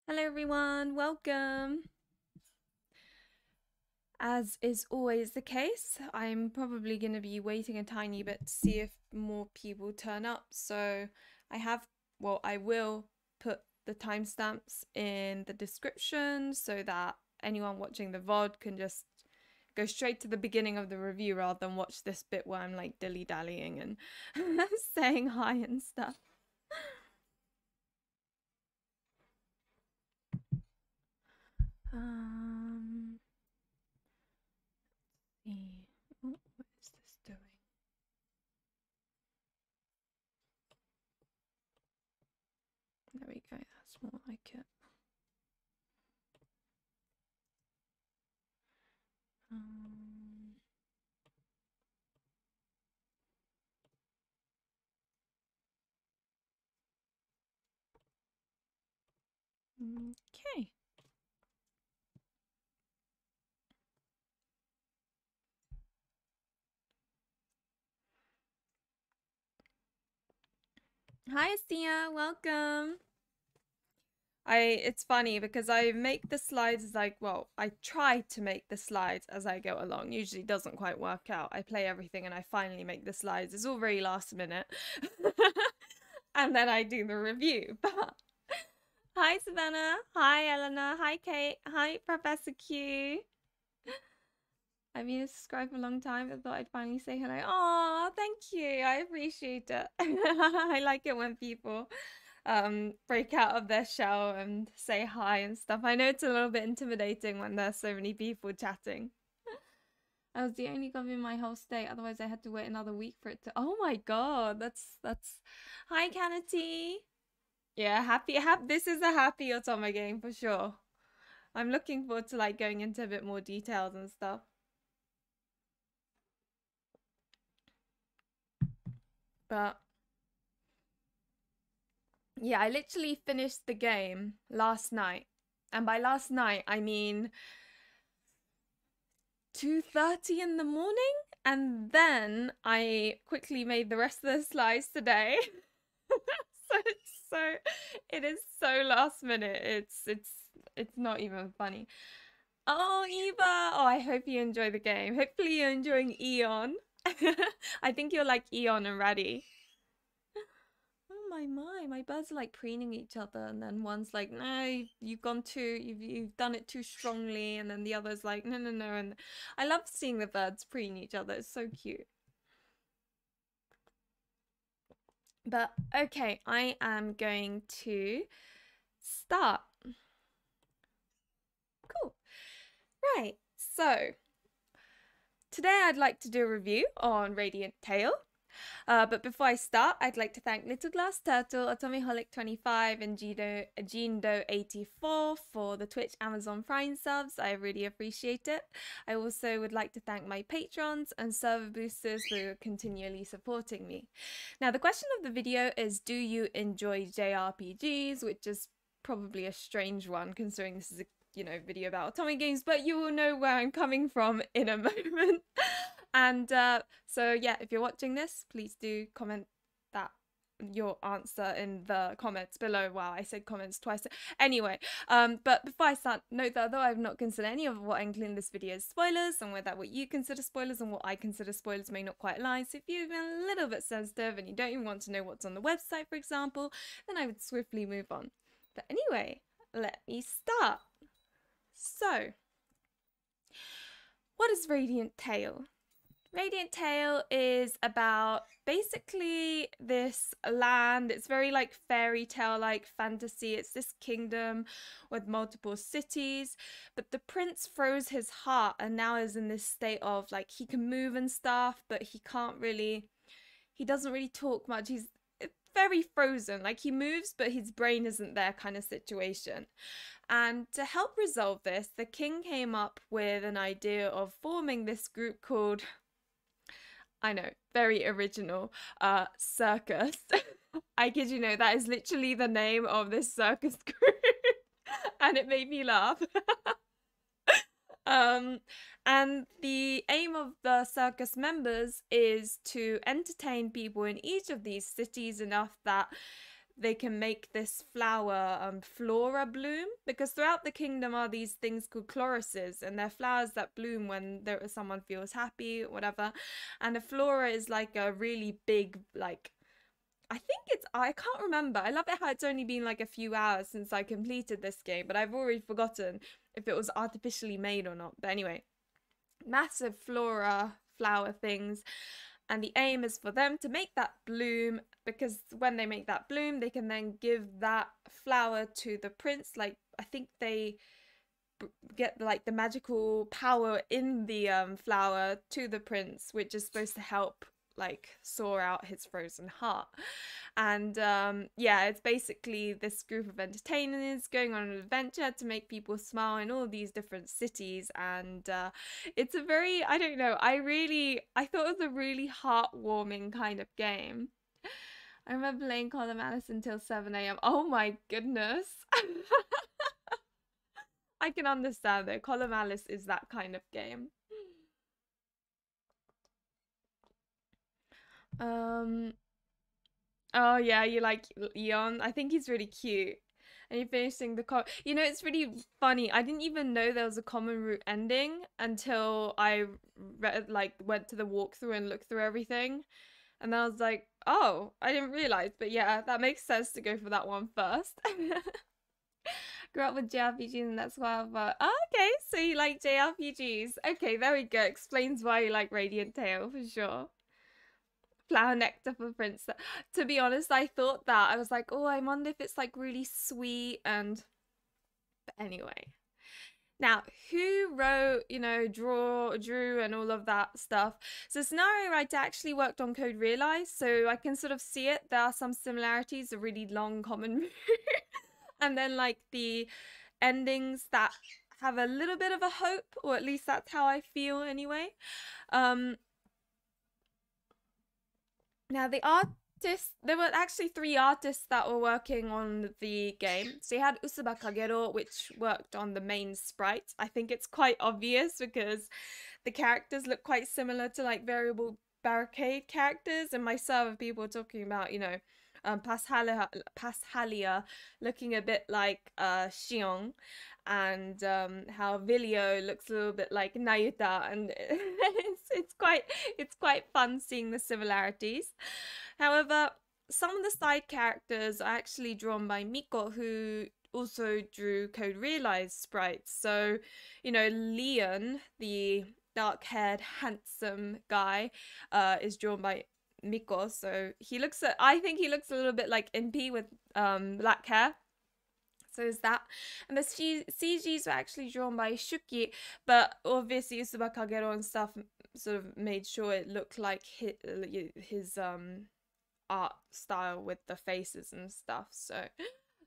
Hello everyone, welcome. As is always the case, I'm probably going to be waiting a tiny bit to see if more people turn up. So I will put the timestamps in the description so that anyone watching the VOD can just go straight to the beginning of the review rather than watch this bit where I'm like dilly-dallying and saying hi and stuff. Um, what is this doing? There we go, that's more like it. Okay. Hi, Sia. Welcome. It's funny because I make the slides I try to make the slides as I go along. Usually doesn't quite work out. I play everything and I finally make the slides. It's all very last minute. And then I do the review. But hi, Savannah. Hi, Eleanor. Hi, Kate. Hi, Professor Q. I've been a subscriber for a long time. I thought I'd finally say hello. Oh, thank you. I appreciate it. I like it when people break out of their shell and say hi and stuff. I know it's a little bit intimidating when there's so many people chatting. I was the only gob in my whole state, otherwise I had to wait another week for it to. Oh my god, that's hi Canity. Yeah, happy this is a happy Otama game for sure. I'm looking forward to like going into a bit more details and stuff. But yeah, I literally finished the game last night. And by last night, I mean 2:30 in the morning, and then I quickly made the rest of the slides today. so it is so last minute. It's not even funny. Oh, Eva! Oh, I hope you enjoy the game. Hopefully you're enjoying Eon. I think you're like Eon and Raddy. Oh my birds are like preening each other, and then one's like, no, you've done it too strongly, and then the other's like, no, no, no. And I love seeing the birds preen each other. It's so cute. But okay, I am going to start. Cool. Right. So today I'd like to do a review on Radiant Tail. But before I start, I'd like to thank Little Glass Turtle, Atomiholic25, and Gendo84 for the Twitch Amazon Prime subs. I really appreciate it. I also would like to thank my patrons and server boosters for continually supporting me. Now, the question of the video is, do you enjoy JRPGs? Which is probably a strange one considering this is a video about Otome games, but you will know where I'm coming from in a moment. And so yeah, if you're watching this, please do comment that your answer in the comments below. Wow, I said comments twice. Anyway, but before I start, note that although I've not considered any of what I include in this video as spoilers, and whether what you consider spoilers and what I consider spoilers may not quite align. So if you've been a little bit sensitive and you don't even want to know what's on the website, for example, then I would swiftly move on. But anyway, let me start. So, what is Radiant Tail? Radiant Tail is about basically this land. It's very like fairy tale like fantasy. It's this kingdom with multiple cities, but the prince froze his heart and now is in this state of like he can move and stuff, but he doesn't really talk much. He's very frozen. Like he moves, but his brain isn't there kind of situation. And to help resolve this, the king came up with an idea of forming this group called, I know, very original, circus. I kid you know, that is literally the name of this circus group. And it made me laugh. And the aim of the circus members is to entertain people in each of these cities enough that they can make this flower, Flora bloom, because throughout the kingdom are these things called chloruses, and they're flowers that bloom when someone feels happy, whatever. And a flora is like a really big, like, I think I can't remember. I love it how it's only been like a few hours since I completed this game, but I've already forgotten if it was artificially made or not. But anyway, massive flora flower things, and the aim is for them to make that bloom, because when they make that bloom they can then give that flower to the prince. Like, I think they get like the magical power in the flower to the prince, which is supposed to help like soar out his frozen heart. And yeah, it's basically this group of entertainers going on an adventure to make people smile in all these different cities. And it's a very, I don't know, I thought it was a really heartwarming kind of game. I remember playing Column Alice until 7 a.m. Oh my goodness. I can understand though. Column Alice is that kind of game. Oh yeah, you like Leon. I think he's really cute. And you're finishing the you know, it's really funny. I didn't even know there was a common route ending until I like went to the walkthrough and looked through everything. And then I was like, oh, I didn't realize. But yeah, that makes sense to go for that one first. Grew up with JRPGs and that's why. But oh, okay, so you like JRPGs. Okay, there we go. Explains why you like Radiant Tail for sure. Flower nectar for Prince. To be honest, I thought that. I was like, oh, I wonder if it's like really sweet. And but anyway. Now, who wrote, you know, drew and all of that stuff? So Scenario Writer actually worked on Code Realize, so I can sort of see it. There are some similarities, a really long common and then like the endings that have a little bit of a hope, or at least that's how I feel anyway. Now the artists, there were actually 3 artists that were working on the game. So you had Usuba Kagero, which worked on the main sprites. I think it's quite obvious because the characters look quite similar to like Variable Barricade characters, and my server people were talking about, you know, Pashalia looking a bit like Xion, and how Vilio looks a little bit like Nayuta, and it's quite fun seeing the similarities. However, some of the side characters are actually drawn by Miko, who also drew Code Realize sprites. So, you know, Leon, the dark-haired, handsome guy, is drawn by Miko. So I think he looks a little bit like Impy with black hair. So is that. And the CGs were actually drawn by Shuki, but obviously Usuba Kagero and stuff sort of made sure it looked like his art style with the faces and stuff. So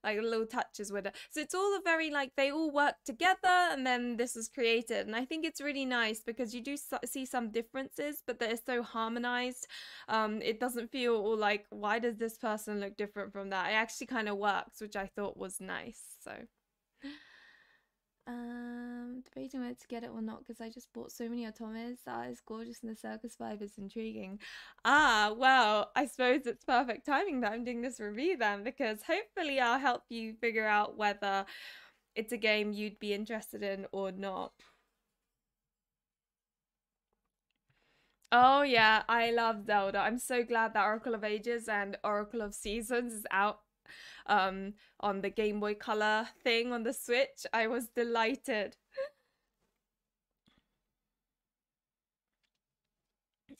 like little touches with it. So it's all a very like, they all work together and then this is created. And I think it's really nice because you do see some differences, but they're so harmonized. It doesn't feel all like, why does this person look different from that? It actually kind of works, which I thought was nice. So debating whether to get it or not because I just bought so many Otomes. It's gorgeous and the circus vibe is intriguing. Well, I suppose it's perfect timing that I'm doing this review then, because hopefully I'll help you figure out whether it's a game you'd be interested in or not. Oh yeah, I love Zelda. I'm so glad that Oracle of Ages and Oracle of Seasons is out on the Game Boy Color thing on the Switch. I was delighted.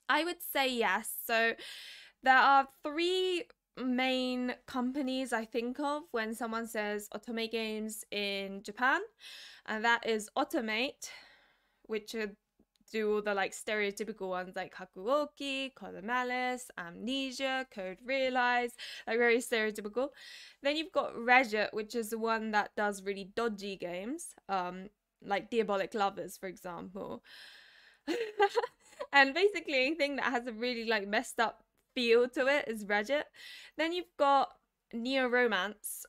I would say yes. So there are 3 main companies I think of when someone says otome games in Japan, and that is Automate, which do all the like stereotypical ones like Hakuoki, Column Alice, Amnesia, Code Realize, like very stereotypical. Then you've got Rejet, which is the one that does really dodgy games, like Diabolic Lovers, for example. And basically anything that has a really like messed up feel to it is Rejet. Then you've got Neo Romance,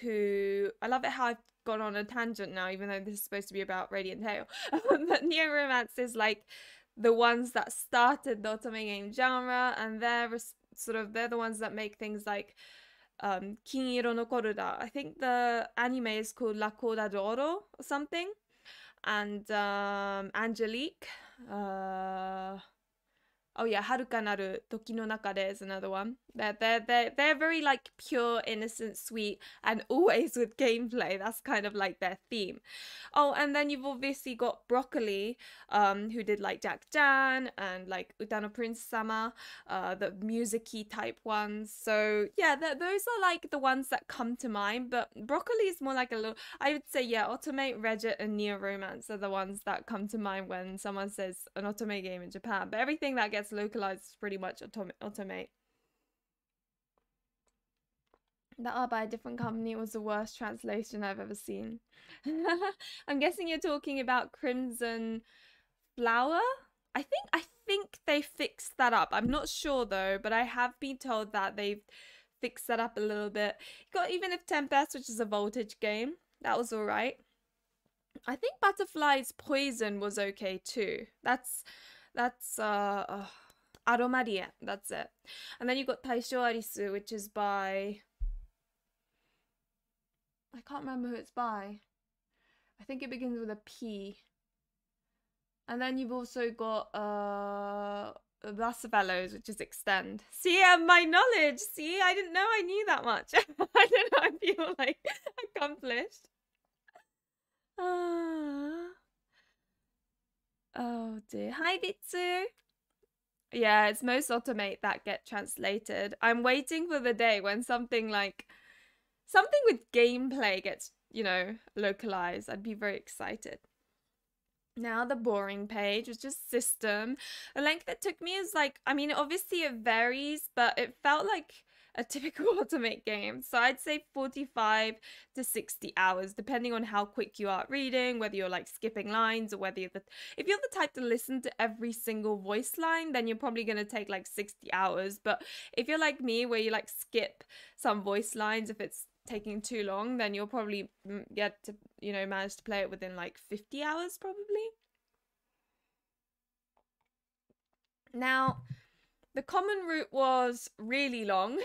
who I love it how I've gone on a tangent now, even though this is supposed to be about Radiant Tail. But Neo Romance is like the ones that started the otome game genre, and they're the ones that make things like Kiniro no Koruda. I think the anime is called La Coda d'Oro or something. And Angelique. Uh, Oh yeah, Haruka Naru Toki no Nakade is another one. They're very like pure, innocent, sweet, and always with gameplay. That's kind of like their theme. Oh, and then you've obviously got Broccoli, who did like Jack Jan and like Uta no Prince Sama, the music-y type ones. So yeah, those are like the ones that come to mind. But Broccoli is more like a little. I would say yeah, Automate, Regit, and Neo Romance are the ones that come to mind when someone says an Automate game in Japan. But everything that gets localized is pretty much Automate. That are by a different company was the worst translation I've ever seen. I'm guessing you're talking about Crimson Flower? I think they fixed that up. I'm not sure though, but I have been told that they've fixed that up a little bit. Got Even if Tempest, which is a Voltage game, that was alright. I think Butterfly's Poison was okay too. That's Aromarie, that's it. And then you got Taisho Arisu, which is by, I can't remember who it's by. I think it begins with a P. And then you've also got Fellows, which is Extend. See, my knowledge. See, I didn't know I knew that much. I don't know. I feel like accomplished. Oh dear. Hi, Bitsu. Yeah, it's most Automate that get translated. I'm waiting for the day when something with gameplay gets, localized. I'd be very excited. Now the boring page was just system. The length it took me is like, I mean, obviously it varies, but it felt like a typical Automate game. So I'd say 45 to 60 hours, depending on how quick you are at reading, whether you're like skipping lines or whether if you're the type to listen to every single voice line, then you're probably going to take like 60 hours. But if you're like me, where you like skip some voice lines, if it's taking too long, then you'll probably get to, manage to play it within like 50 hours probably. Now, the common route was really long,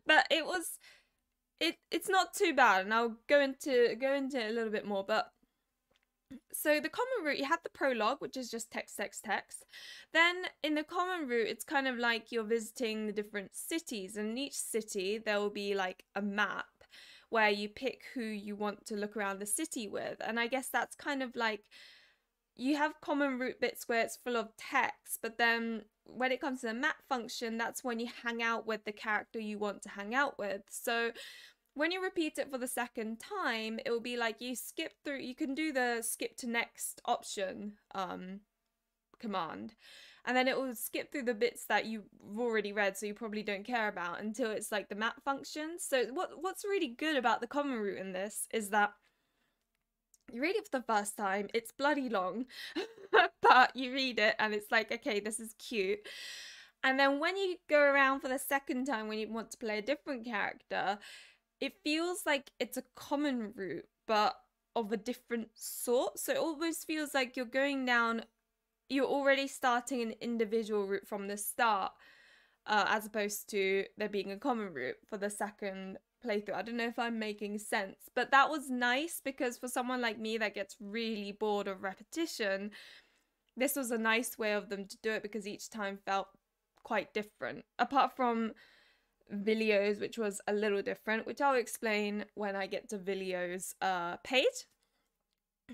but it's not too bad, and I'll go into it a little bit more. But so the common route, you had the prologue, which is just text. Then in the common route, it's kind of like you're visiting the different cities, and in each city there will be like a map where you pick who you want to look around the city with. And I guess that's kind of like, you have common route bits where it's full of text, but then when it comes to the map function, that's when you hang out with the character you want to hang out with. So when you repeat it for the second time, it will be like you skip through, you can do the skip to next option command, and then it will skip through the bits that you've already read, so you probably don't care about, until it's like the map function. So what's really good about the common route in this is that you read it for the first time, it's bloody long, but you read it and it's like, okay, this is cute. And then when you go around for the second time, when you want to play a different character, it feels like it's a common route, but of a different sort. So it almost feels like you're already starting an individual route from the start, as opposed to there being a common route for the second playthrough. I don't know if I'm making sense, but that was nice, because for someone like me that gets really bored of repetition, this was a nice way of them to do it, because each time felt quite different, apart from Vilio's, which was a little different, which I'll explain when I get to Vilio's page.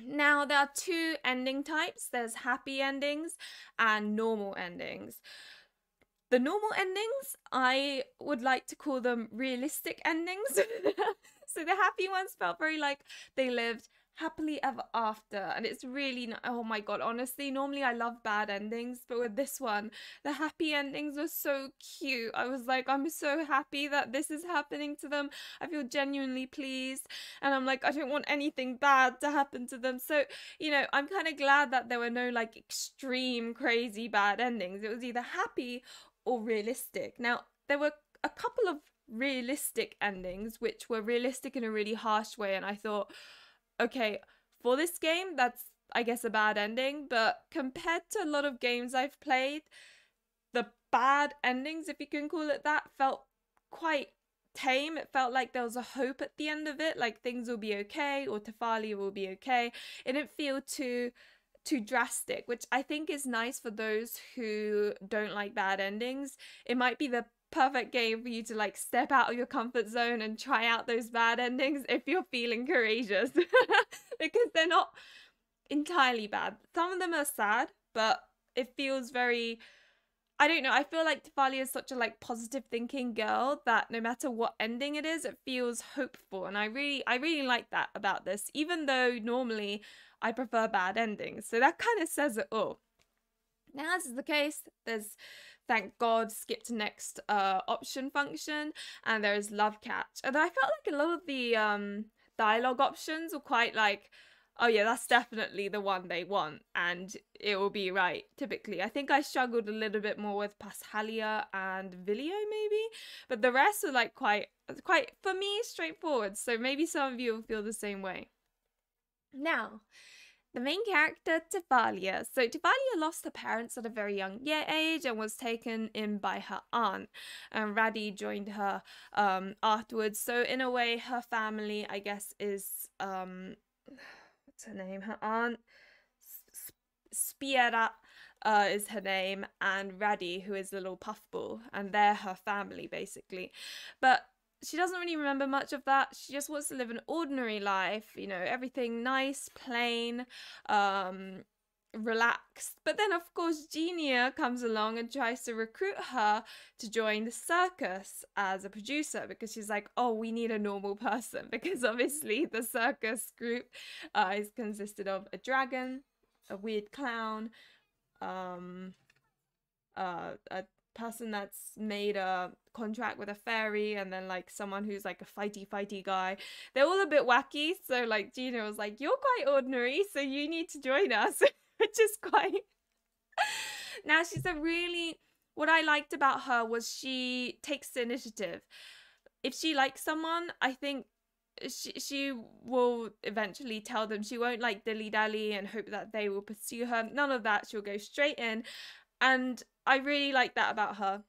Now, there are two ending types. There's happy endings and normal endings. The normal endings, I would like to call them realistic endings. So the happy ones felt very like they lived happily ever after, and it's really oh my god, honestly, normally I love bad endings, but with this one, the happy endings were so cute. I was like, I'm so happy that this is happening to them. I feel genuinely pleased, and I'm like, I don't want anything bad to happen to them. So, I'm kind of glad that there were no like extreme crazy bad endings. It was either happy or realistic. Now, there were a couple of realistic endings which were realistic in a really harsh way, and I thought, okay, for this game, that's, I guess, a bad ending, but compared to a lot of games I've played, the bad endings, if you can call it that, felt quite tame. It felt like there was a hope at the end of it, like things will be okay, or Tafalia will be okay. It didn't feel too drastic, which I think is nice for those who don't like bad endings. It might be the perfect game for you to like step out of your comfort zone and try out those bad endings if you're feeling courageous. Because they're not entirely bad. Some of them are sad, but it feels very, I don't know, I feel like Tafalia is such a like positive thinking girl that no matter what ending it is, it feels hopeful, and I really like that about this, even though normally I prefer bad endings. So that kind of says it all. Now, as is the case, there's, thank God, skip to next option function, and there's love catch. Although I felt like a lot of the dialogue options were quite like, oh yeah, that's definitely the one they want, and it will be right, typically. I think I struggled a little bit more with Pashalia and Vilio, maybe, but the rest are like quite, for me, straightforward, so maybe some of you will feel the same way. Now, the main character, Tafalia. So Tafalia lost her parents at a very young age and was taken in by her aunt. And Radi joined her afterwards. So in a way, her family, I guess, is what's her name? Her aunt Spiera is her name, and Radi, who is the little puffball, and they're her family basically. But she doesn't really remember much of that. She just wants to live an ordinary life, you know, everything nice, plain, relaxed. But then, of course, Genia comes along and tries to recruit her to join the circus as a producer, because she's like, oh, we need a normal person, because obviously the circus group is consisted of a dragon, a weird clown, a person that's made a contract with a fairy, and then like someone who's like a fighty guy. They're all a bit wacky, so like Gina was like, you're quite ordinary, so you need to join us. Which is quite now she's a really, what I liked about her was she takes the initiative. If she likes someone, I think she will eventually tell them. She won't like dilly-dally and hope that they will pursue her. None of that. She'll go straight in, and I really like that about her,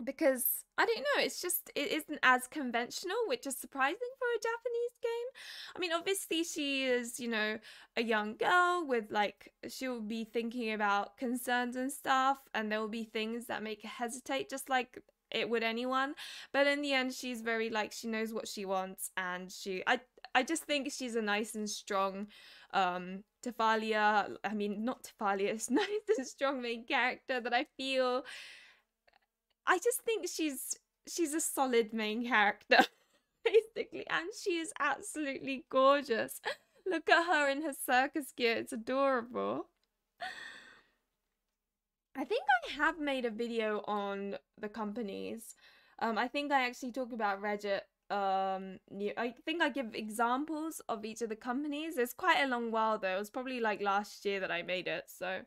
because I don't know, it's just, it isn't as conventional, which is surprising for a Japanese game. I mean, obviously she is, you know, a young girl with like, she'll be thinking about concerns and stuff, and there will be things that make her hesitate, just like it would anyone. But in the end, she's very like, she knows what she wants, and I just think she's a nice and strong Tafalia, I mean, not Tafalia, it's nice and strong main character that I feel, I just think she's a solid main character, basically, and she is absolutely gorgeous. Look at her in her circus gear, it's adorable. I think I have made a video on the companies. I think I actually talk about Reddit. I think I give examples of each of the companies. It's quite a long while though. It was probably like last year that I made it, so.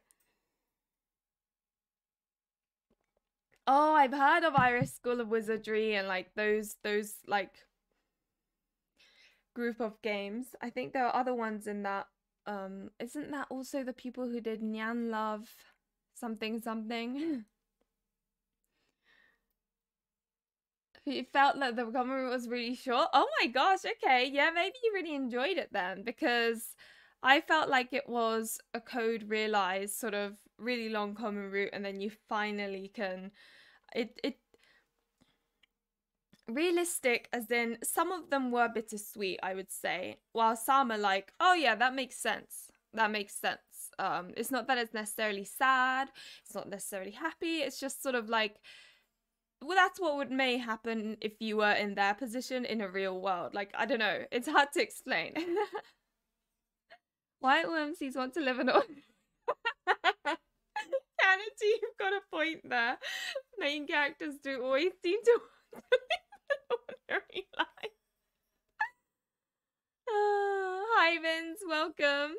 Oh, I've heard of Iris School of Wizardry and like those like group of games. I think there are other ones in that. Isn't that also the people who did Nyan Love something something? You felt that the common route was really short. Oh my gosh, okay. Yeah, maybe you really enjoyed it then, because I felt like it was a Code Realize sort of really long common route, and then you finally can it realistic, as in some of them were bittersweet, I would say, while some are like, oh yeah, that makes sense, it's not that it's necessarily sad, it's not necessarily happy, it's just sort of like, well, that's what would may happen if you were in their position in a real world. Like, I don't know, it's hard to explain. White wormsies want to live in a Kennedy, you've got a point there. Main characters do always seem to want to live an ordinary life. Hi Vince, welcome.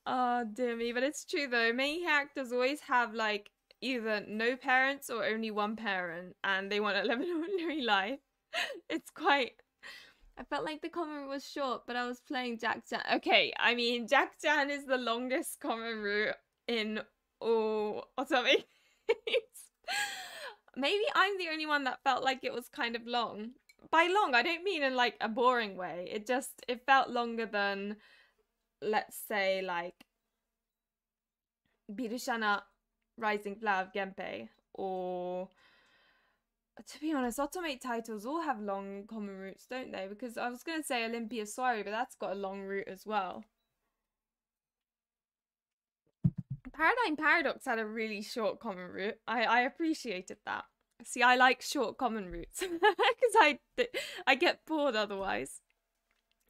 Oh dear me, but it's true though. Main characters always have like either no parents or only one parent, and they want to live an ordinary life. It's quite. I felt like the common was short, but I was playing Jack Jan. Okay, I mean Jack Jan is the longest common route in all Otome. maybe I'm the only one that felt like it was kind of long. By long, I don't mean in like a boring way. It felt longer than, let's say, like Birushana Rising Flower of Genpei, or to be honest, Automate titles all have long common roots, don't they? Because I was going to say Olympia Soiree, but that's got a long root as well. Paradigm Paradox had a really short common root. I appreciated that. See, I like short common roots because I get bored otherwise.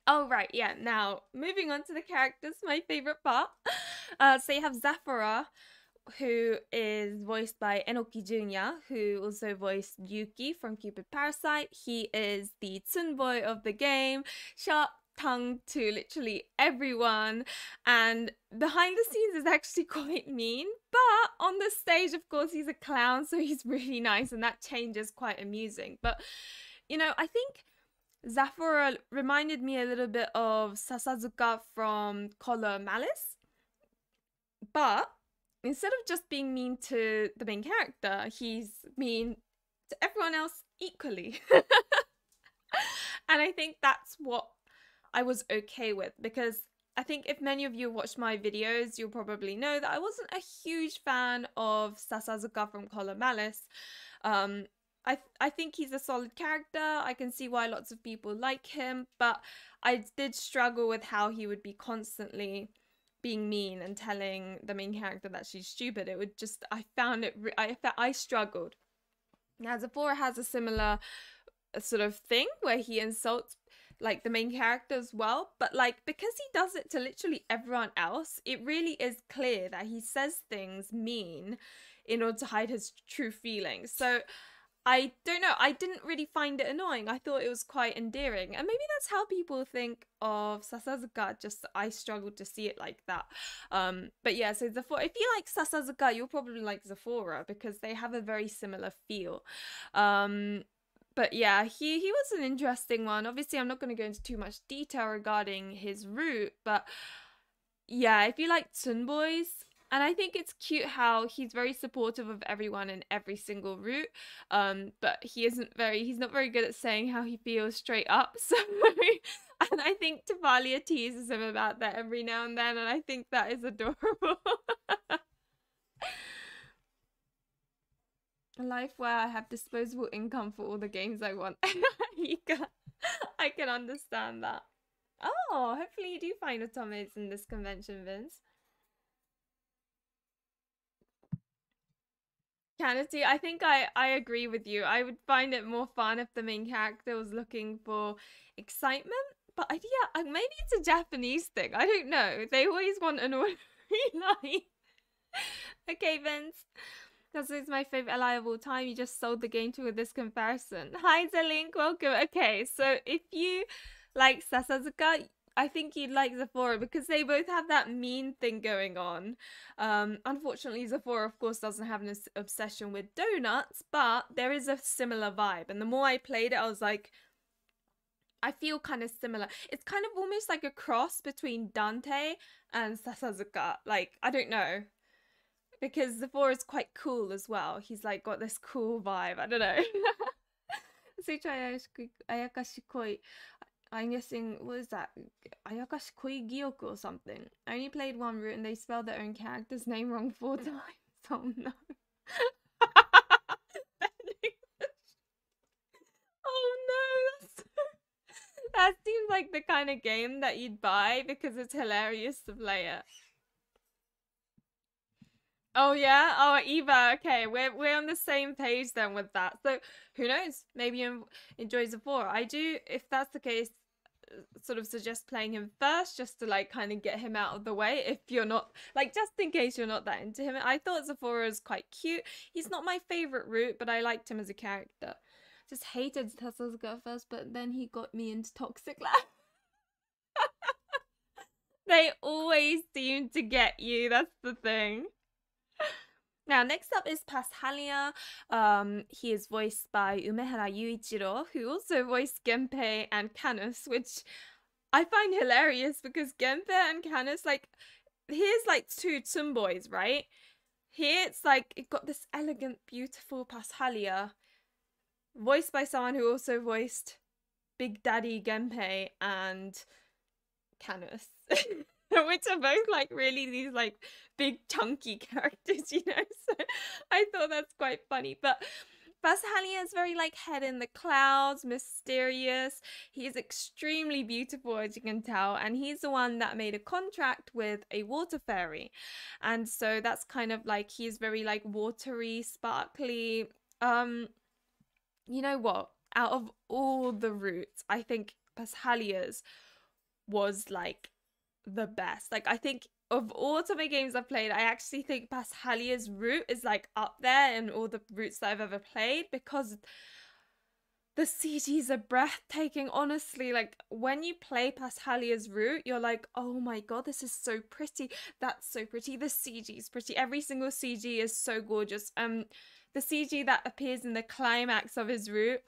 Oh, right, yeah. Now, moving on to the characters, my favorite part. So you have Zafora, who is voiced by Enoki Junya, who also voiced Yuki from Cupid Parasite. He is the Tsunboy of the game, sharp tongue to literally everyone, and behind the scenes is actually quite mean, but on the stage, of course, he's a clown, so he's really nice, and that change is quite amusing. But, you know, I think Zafora reminded me a little bit of Sasazuka from Color Malice, but instead of just being mean to the main character, he's mean to everyone else equally. And I think that's what I was okay with, because I think if many of you watched my videos, you'll probably know that I wasn't a huge fan of Sasazuka from Color Malice. I think he's a solid character. I can see why lots of people like him, but I did struggle with how he would be constantly being mean and telling the main character that she's stupid. It would just, I found it, I struggled. Now, Zafora has a similar sort of thing where he insults like the main character as well, but like because he does it to literally everyone else, it really is clear that he says things mean in order to hide his true feelings. So I don't know, I didn't really find it annoying. I thought it was quite endearing, and maybe that's how people think of Sasazuka, just I struggled to see it like that. But yeah, so Zafora, if you like Sasazuka, you'll probably like Zafora because they have a very similar feel. But yeah, he was an interesting one. Obviously, I'm not going to go into too much detail regarding his route, but yeah, if you like Tsunboys, and I think it's cute how he's very supportive of everyone in every single route, but he's not very good at saying how he feels straight up. So, and I think Tavalia teases him about that every now and then, and I think that is adorable. A life where I have disposable income for all the games I want. I can understand that. Oh, hopefully you do find automates in this convention, Vince. Canity, I think I agree with you. I would find it more fun if the main character was looking for excitement. But yeah, maybe it's a Japanese thing. I don't know. They always want an ordinary life. Okay, Vince. Because it's my favorite ally of all time. You just sold the game to with this comparison. Hi, Zelink. Welcome. Okay, so if you like Sasazuka, I think you'd like Zafora because they both have that mean thing going on. Unfortunately, Zafora, of course, doesn't have an obsession with donuts, but there is a similar vibe. And the more I played it, I was like, I feel kind of similar. It's kind of almost like a cross between Dante and Sasazuka. Like, I don't know. Because Zafora is quite cool as well. He's like got this cool vibe. I don't know. Ayakashikoi. I'm guessing, what is that? Ayakashikoi Gyoku or something. I only played one route and they spelled their own character's name wrong 4 times. Oh no. Oh no, that seems like the kind of game that you'd buy because it's hilarious to play it. Oh yeah? Oh, Eva. Okay, we're on the same page then with that. So who knows? Maybe you enjoy Zafora. I do, if that's the case, sort of suggest playing him first just to like kind of get him out of the way if you're not, like, just in case you're not that into him. I thought Zafora was quite cute. He's not my favorite route, but I liked him as a character. Just hated Sasazuka at first, but then he got me into Toxic Lab. They always seem to get you. That's the thing. Now, next up is Pashalia. He is voiced by Umehara Yuichiro, who also voiced Genpei and Canis, which I find hilarious because Genpei and Canis, like, here's like 2 Tsunboys, right? Here it's like it got this elegant, beautiful Pashalia, voiced by someone who also voiced Big Daddy Genpei and Canis, which are both like really these like big chunky characters, you know. So I thought that's quite funny. But Pashalia is very like head in the clouds, mysterious. He's extremely beautiful, as you can tell, and he's the one that made a contract with a water fairy, and so that's kind of like he's very like watery, sparkly. You know what? Out of all the routes, I think Pashalia's was like the best. Like I think of all otome games I've played, I actually think Pashalia's route is like up there in all the routes that I've ever played, because the CGs are breathtaking. Honestly, like when you play Pashalia's route, you're like, oh my god, this is so pretty. That's so pretty. The CG is pretty. Every single CG is so gorgeous. The CG that appears in the climax of his route,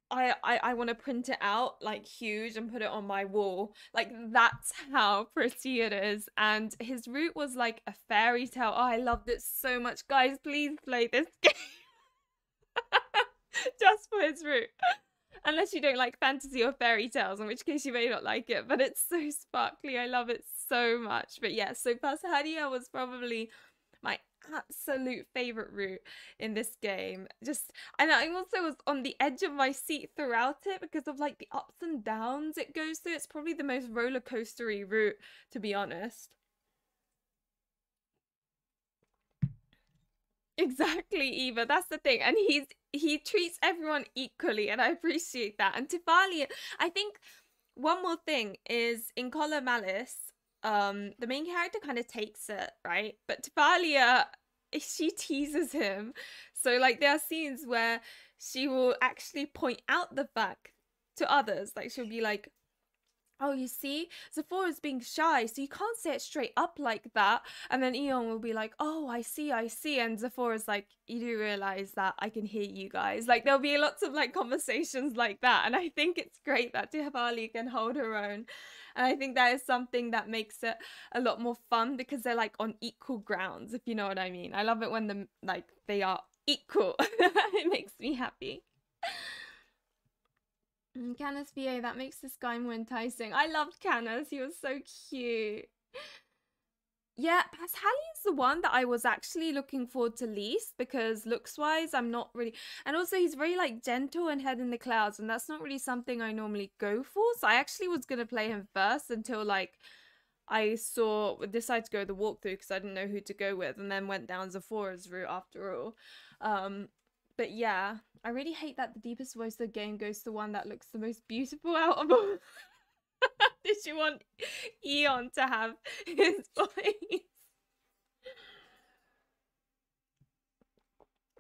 I want to print it out like huge and put it on my wall. Like that's how pretty it is. And his route was like a fairy tale. Oh, I loved it so much. Guys, please play this game. Just for his route. Unless you don't like fantasy or fairy tales, in which case you may not like it. But it's so sparkly. I love it so much. But yeah, so Pashalia was probably my absolute favorite route in this game. And I also was on the edge of my seat throughout it because of like the ups and downs it goes through. It's probably the most roller coastery route, to be honest. Exactly, Eva. That's the thing. And he treats everyone equally, and I appreciate that. And Tifalia, I think one more thing is in Color Malice, the main character kind of takes it, right? But Tifalia, she teases him. So like there are scenes where she will actually point out the fact to others. Like she'll be like, oh, you see, Zephora's being shy, so you can't say it straight up like that. And then Eon will be like, oh, I see. And Zephora's like, you do realize that I can hear you guys. Like there'll be lots of like conversations like that. And I think it's great that Tifalia can hold her own. And I think that is something that makes it a lot more fun because they're like on equal grounds, if you know what I mean. I love it when they are equal. It makes me happy. Canis VA, that makes this guy more enticing. I loved Canis, he was so cute. Yeah, Pashalia is the one that I was actually looking forward to least because looks-wise, I'm not really... And also, he's very, like, gentle and head in the clouds, and that's not really something I normally go for. So I actually was going to play him first until, like, I decided to go the walkthrough because I didn't know who to go with, and then went down Zephora's route after all. But yeah, I really hate that the deepest voice of the game goes to the one that looks the most beautiful out of all. Did you want Eon to have his voice?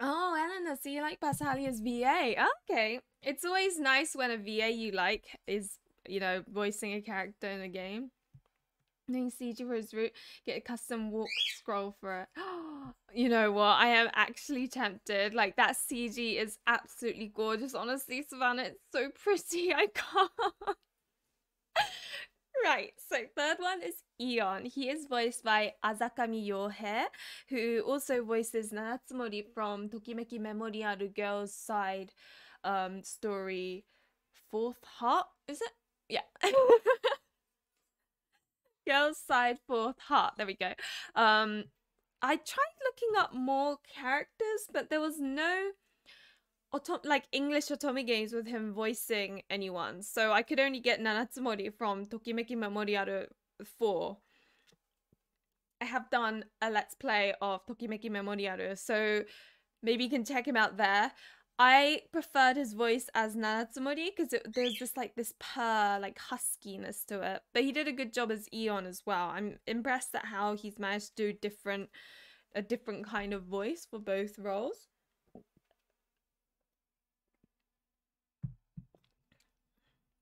Oh, Eleanor, so you like Pashalia's VA? Okay. It's always nice when a VA you like is, you know, voicing a character in a game. Doing CG for his route, get a custom walk scroll for it. You know what? I am actually tempted. Like, that CG is absolutely gorgeous. Honestly, Savannah, it's so pretty. I can't. Right, so third one is Eon. He is voiced by Azakami Yohei, who also voices Nanatsumori from Tokimeki Memorial Girls' Side story Fourth Heart, is it? Yeah. Girls' Side Fourth Heart, there we go. I tried looking up more characters, but there was no like English otome games with him voicing anyone, so I could only get Nanatsumori from Tokimeki Memorial 4. I have done a let's play of Tokimeki Memorial, so maybe you can check him out there. I preferred his voice as Nanatsumori because there's this like this purr, like huskiness to it, but he did a good job as Eon as well. I'm impressed at how he's managed to do a different kind of voice for both roles.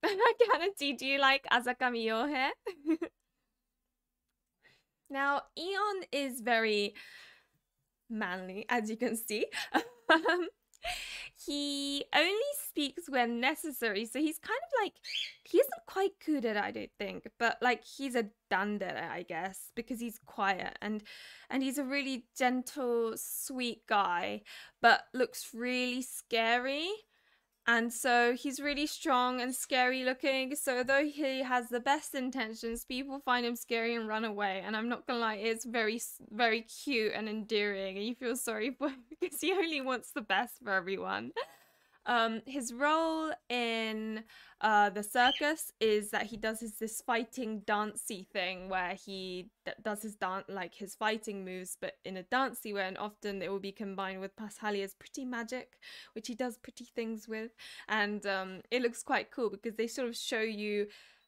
Kanachi, do you like Azakami Yohei? Now, Eon is very manly, as you can see. He only speaks when necessary. So he's kind of like, he isn't quite kudere, I don't think, but like he's a dandere, I guess, because he's quiet and he's a really gentle, sweet guy, but looks really scary. And so he's really strong and scary looking. So though he has the best intentions, people find him scary and run away. And I'm not gonna lie, it's very, very cute and endearing. And you feel sorry for him because he only wants the best for everyone. His role in the circus is that he does this fighting dancey thing where he does his dance, like his fighting moves, but in a dancey way, and often it will be combined with Pashalia's pretty magic, which he does pretty things with, and it looks quite cool because they sort of show you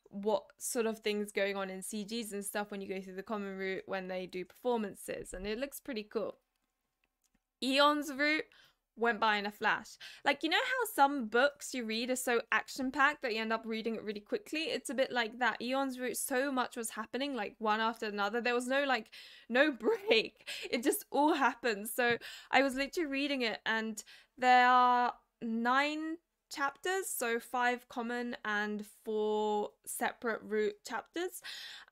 what sort of things going on in CGs and stuff when you go through the common route when they do performances, and it looks pretty cool. Eon's route went by in a flash. Like, you know how some books you read are so action-packed that you end up reading it really quickly? It's a bit like that. Eon's route, so much was happening, like one after another. There was no break. It just all happened. So I was literally reading it, and there are 9 chapters, so 5 common and 4 separate route chapters,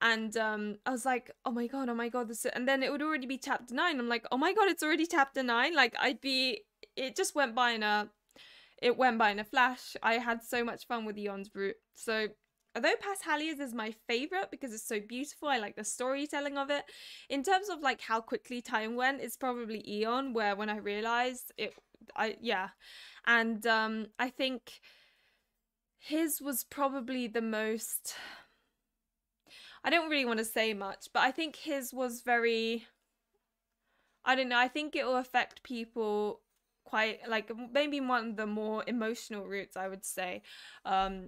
and I was like, oh my god, this, and then it would already be chapter 9. I'm like, oh my god, it's already chapter 9. Like, it just went by in a flash. I had so much fun with Eon's route. So although Pashalia's is my favorite because it's so beautiful, I like the storytelling of it. In terms of like how quickly time went, it's probably Eon, where when I realized it, and I think his was probably the most, I don't really want to say much, but I think his was very, I don't know, I think it will affect people quite, like, maybe one of the more emotional routes, I would say. I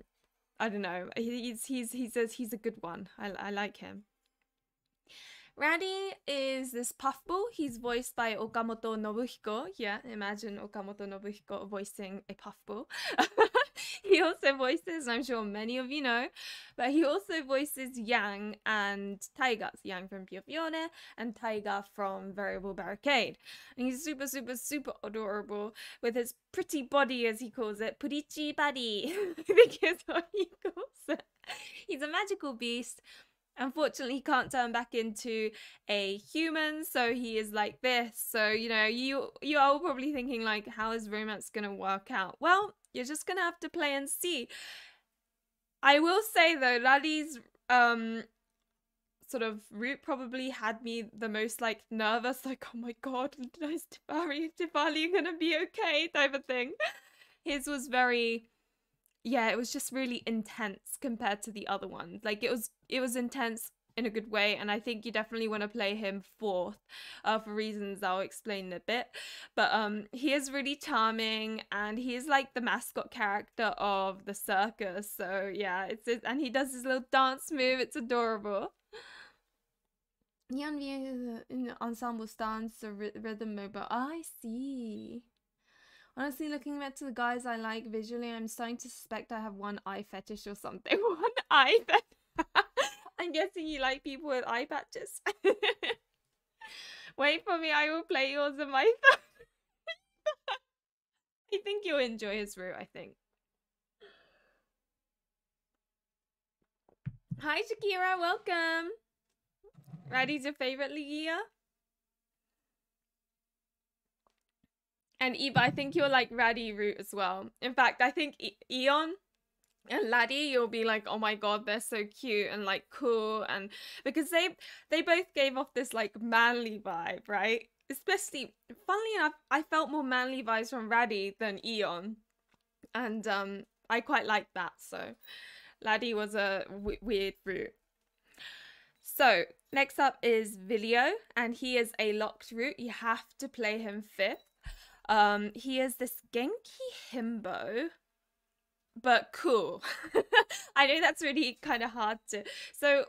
don't know, he says he's a good one. I like him. Raddy is this puffball. He's voiced by Okamoto Nobuhiko. Yeah, imagine Okamoto Nobuhiko voicing a puffball. He also voices, I'm sure many of you know, but he also voices Yang and Taiga. Yang from Pure Fiona and Taiga from Variable Barricade. And he's super, super, super adorable with his pretty body, as he calls it. Purichi body, I think is what he calls it. He's a magical beast. Unfortunately, he can't turn back into a human, so he is like this. So, you know, you are all probably thinking, like, how is romance gonna work out? Well, you're just gonna have to play and see. I will say, though, Raddy's sort of route probably had me the most, like, nervous, like, oh my god, is Tifali gonna be okay type of thing. His was very... yeah, it was just really intense compared to the other ones. Like, it was intense in a good way, and I think you definitely want to play him 4th for reasons I'll explain in a bit. But he is really charming, and he is like the mascot character of the circus. So yeah, and he does his little dance move. It's adorable. Yan in ensemble stance, rhythm mobile. I see. Honestly, looking back to the guys I like visually, I'm starting to suspect I have one eye fetish or something. One eye fetish. I'm guessing you like people with eye patches. Wait for me, I will play yours on my phone. I think you'll enjoy his route, I think. Hi, Shakira, welcome. Raddy's your favorite Ligia? And Eva, I think you'll like Raddy route as well. In fact, I think Eon and Laddie, you'll be like, oh my god, they're so cute and like cool, and because they both gave off this like manly vibe, right? Especially, funnily enough, I felt more manly vibes from Raddy than Eon, and I quite liked that. So Laddie was a weird route. So next up is Vilio, and he is a locked route. You have to play him 5th. He is this Genki himbo, but cool. I know that's really kind of hard to... So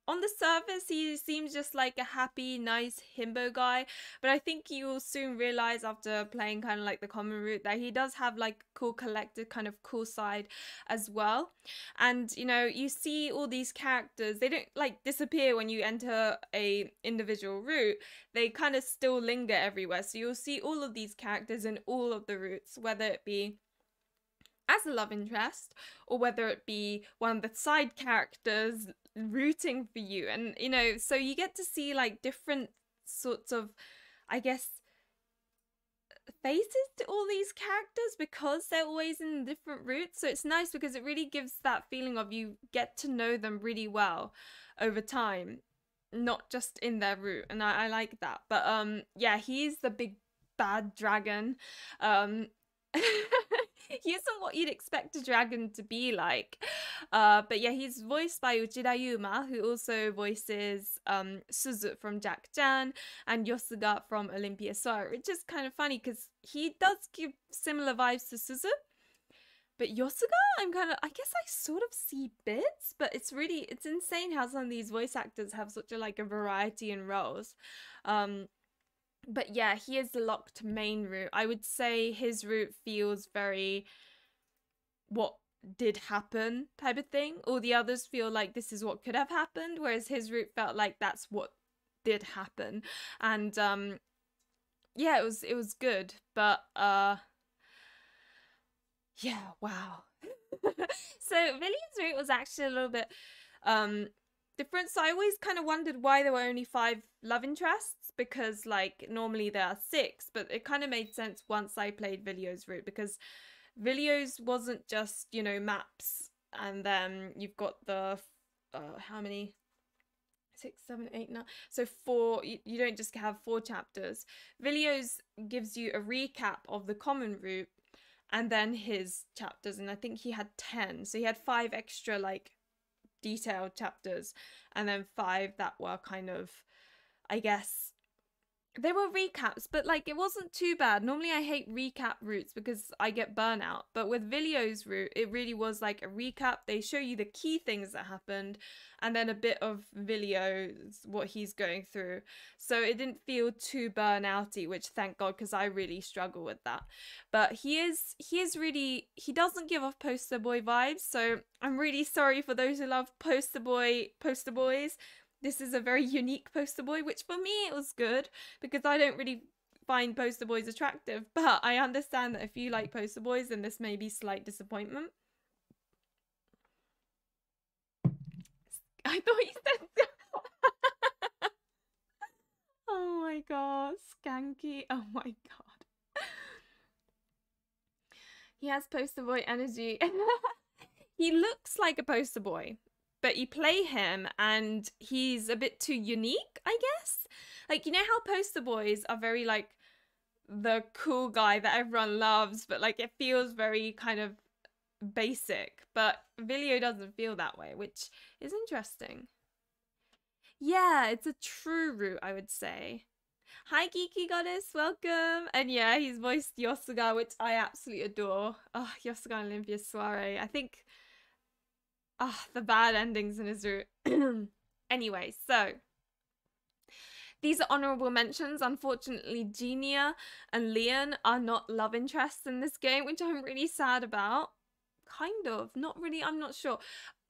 on the surface, he seems just like a happy, nice himbo guy, but I think you will soon realize after playing kind of like the common route that he does have like cool collected kind of cool side as well. And you know, you see all these characters, they don't like disappear when you enter a individual route, they kind of still linger everywhere. So you'll see all of these characters in all of the routes, whether it be as a love interest, or whether it be one of the side characters rooting for you. And, you know, so you get to see like different sorts of, I guess, faces to all these characters because they're always in different routes. So it's nice because it really gives that feeling of you get to know them really well over time, not just in their route. And I like that. But yeah, he's the big bad dragon. He isn't what you'd expect a dragon to be like. But yeah, he's voiced by Uchida Yuma, who also voices Suzu from Jack Chan and Yosuga from Olympia Soaru, which is kind of funny because he does give similar vibes to Suzu. But Yosuga, I guess I sort of see bits, but it's insane how some of these voice actors have such a variety in roles. But yeah, he is the locked main route. I would say his route feels very what did happen type of thing. All the others feel like this is what could have happened, whereas his route felt like that's what did happen. And yeah, it was good. But yeah, wow. So Villian's route was actually a little bit different. So I always kind of wondered why there were only 5 love interests, because like normally there are 6, but it kind of made sense once I played Vilio's route, because Vilio's wasn't just, you know, maps and then you've got the how many, 6, 7, 8, 9, so 4. You don't just have 4 chapters. Vilio's gives you a recap of the common route and then his chapters, and I think he had 10, so he had 5 extra like detailed chapters and then 5 that were kind of, I guess, they were recaps, but like it wasn't too bad. Normally I hate recap routes because I get burnout, but with Vilio's route it really was like a recap. They show you the key things that happened and then a bit of Vilio's, what he's going through, so it didn't feel too burnouty, which thank God, because I really struggle with that. But he doesn't give off poster boy vibes, so I'm really sorry for those who love poster boys. This is a very unique poster boy, which for me it was good because I don't really find poster boys attractive, but I understand that if you like poster boys, then this may be slight disappointment. I thought you said oh my god, skanky. Oh my god. He has poster boy energy. He looks like a poster boy, but you play him and he's a bit too unique, I guess. Like, you know how poster boys are very like the cool guy that everyone loves, but like it feels very kind of basic. But Vilio doesn't feel that way, which is interesting. Yeah, it's a true route, I would say. Hi, Geeky Goddess, welcome. And yeah, he's voiced Yosuga, which I absolutely adore. Oh, Yosuga and Olympia Soaru. I think the bad endings in his route. Anyway, so these are honorable mentions. Unfortunately, Genia and Leon are not love interests in this game, which I'm really sad about. Kind of, not really, I'm not sure.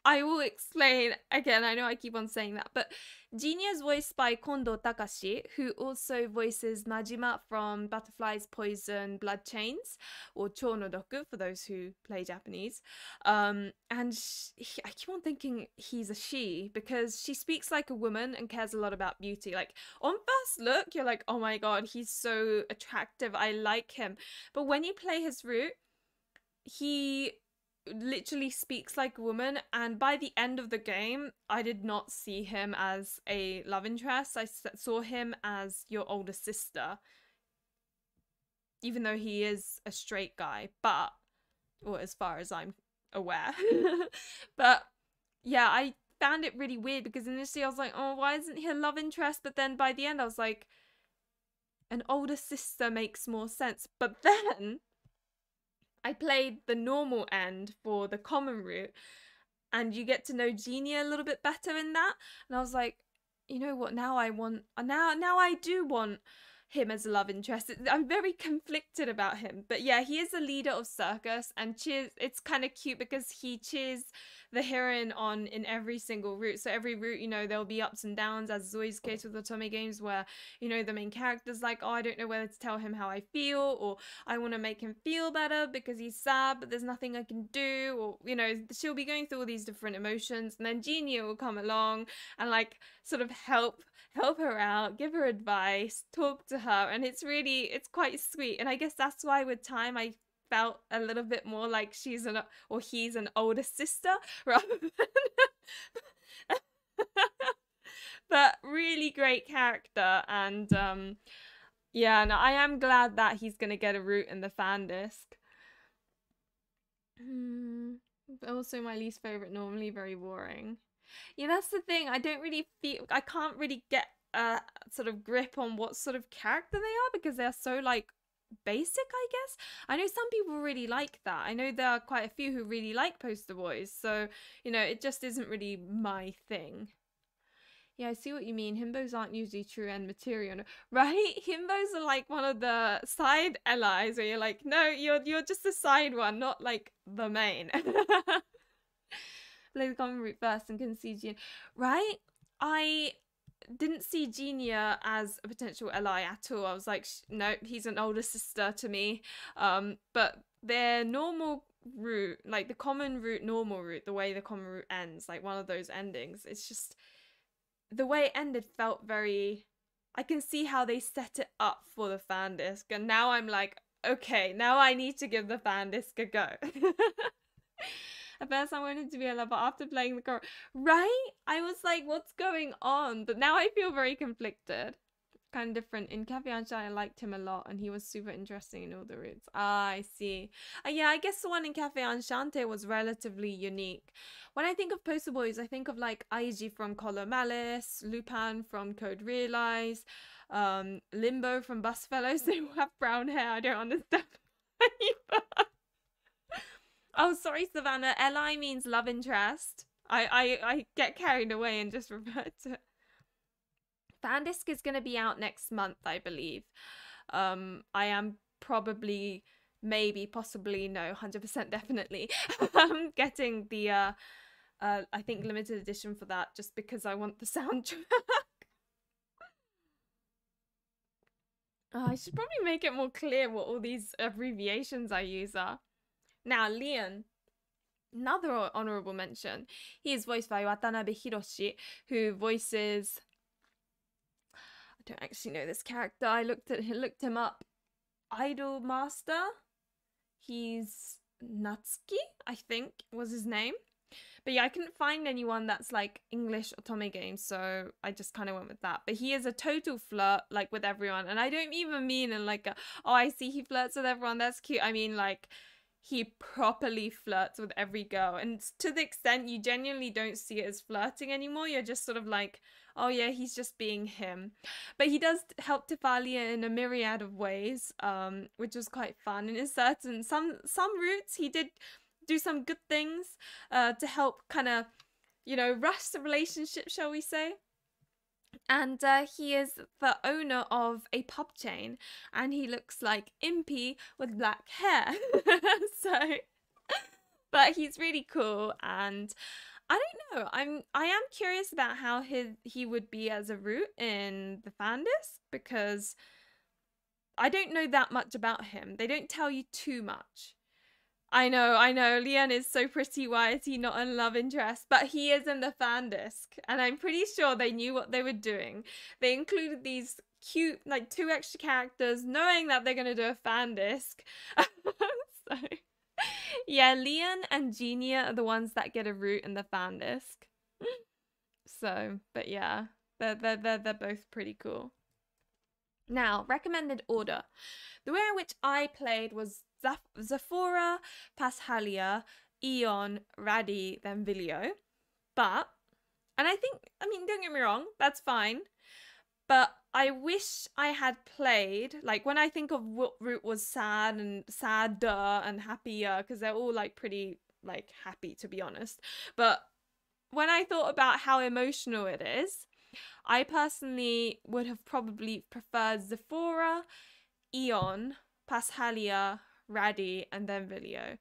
I will explain again. I know I keep on saying that, but Genia is voiced by Kondo Takashi, who also voices Majima from Butterflies, Poison, Blood Chains, or Chou no Doku for those who play Japanese. And I keep on thinking he's a she because she speaks like a woman and cares a lot about beauty. Like on first look, you're like, oh my god, he's so attractive. I like him. But when you play his route, he literally speaks like a woman, and by the end of the game I did not see him as a love interest. I saw him as your older sister, even though he is a straight guy, but, or as far as I'm aware. But yeah, I found it really weird because initially I was like, oh, why isn't he a love interest? But then by the end I was like, an older sister makes more sense. But then I played the normal end for the common route, and you get to know Genia a little bit better in that. And I was like, you know what? Now I do want him as a love interest. I'm very conflicted about him. But yeah, he is the leader of Circus, and cheers. It's kind of cute because he cheers the heroine on in every single route. So every route, you know, there'll be ups and downs, as is always the case with Otome games, where, you know, the main character's like, oh, I don't know whether to tell him how I feel, or I want to make him feel better because he's sad, but there's nothing I can do, or, you know, she'll be going through all these different emotions, and then Genia will come along and like sort of help her out, give her advice, talk to her, and it's quite sweet. And I guess that's why with time I felt a little bit more like he's an older sister rather than but really great character. And yeah, no, I am glad that he's gonna get a route in the fan disc. Also my least favorite, normally very boring. Yeah, that's the thing. I can't really get a sort of grip on what sort of character they are, because they're so like basic, I guess. I know some people really like that. I know there are quite a few who really like poster boys, so, you know, it just isn't really my thing. Yeah, I see what you mean. Himbos aren't usually true end material, right? Himbos are like one of the side allies where you're like, no, you're just the side one, not like the main. Play the common route first and can see Genia. Right? I didn't see Genia as a potential ally at all. I was like, no, he's an older sister to me. But their normal route, like the common route, normal route, the way the common route ends, like one of those endings, it's just, the way it ended felt very, I can see how they set it up for the fan disc, and now I'm like, okay, now I need to give the fan disc a go. At first I wanted to be a lover, after playing the chorus, right? I was like, what's going on? But now I feel very conflicted. Kind of different. In Cafe Anshai, I liked him a lot, and he was super interesting in all the routes. Ah, I see. Yeah, I guess the one in Cafe Enchante was relatively unique. When I think of poster boys, I think of like Aiji from Color Malice, Lupin from Code Realize, Limbo from Bus Fellows. They all have brown hair. I don't understand. Oh, sorry, Savannah. Li means love interest. I get carried away and just referred to. Fan disc is going to be out next month, I believe. I am probably, maybe, possibly, no, 100% definitely getting the, I think, limited edition for that, just because I want the soundtrack. I should probably make it more clear what all these abbreviations I use are. Now, Leon, another honorable mention. He is voiced by Watanabe Hiroshi, who voices, I don't actually know this character. I looked him up. Idol Master. He's Natsuki, I think was his name. But yeah, I couldn't find anyone that's like English Otome games, so I just kind of went with that. But he is a total flirt, like, with everyone. And I don't even mean in like oh, I see he flirts with everyone, that's cute. I mean, like, he properly flirts with every girl, and to the extent you genuinely don't see it as flirting anymore. You're just sort of like, oh yeah, he's just being him. But he does help Tifalia in a myriad of ways, which was quite fun. And in certain some routes he did do some good things to help kind of, you know, rush the relationship, shall we say. And he is the owner of a pub chain, and he looks like Impy with black hair. So, but he's really cool, and I don't know. I am curious about how he would be as a root in the fan disc, because I don't know that much about him. They don't tell you too much. I know, Leon is so pretty, why is he not a love interest? But he is in the fan disc, and I'm pretty sure they knew what they were doing. They included these cute, like, 2 extra characters, knowing that they're gonna do a fan disc. So, yeah, Leon and Genia are the ones that get a root in the fan disc. So, but yeah, they're both pretty cool. Now, recommended order. The way in which I played was Zafora, Pashalia, Eon, Radi, then Vilio. But, and I mean, don't get me wrong, that's fine. But I wish I had played, like, when I think of what route was sad and sadder and happier, because they're all, like, pretty, like, happy, to be honest. But when I thought about how emotional it is, I personally would have probably preferred Zafora, Eon, Pashalia, Radi, and then Vilio.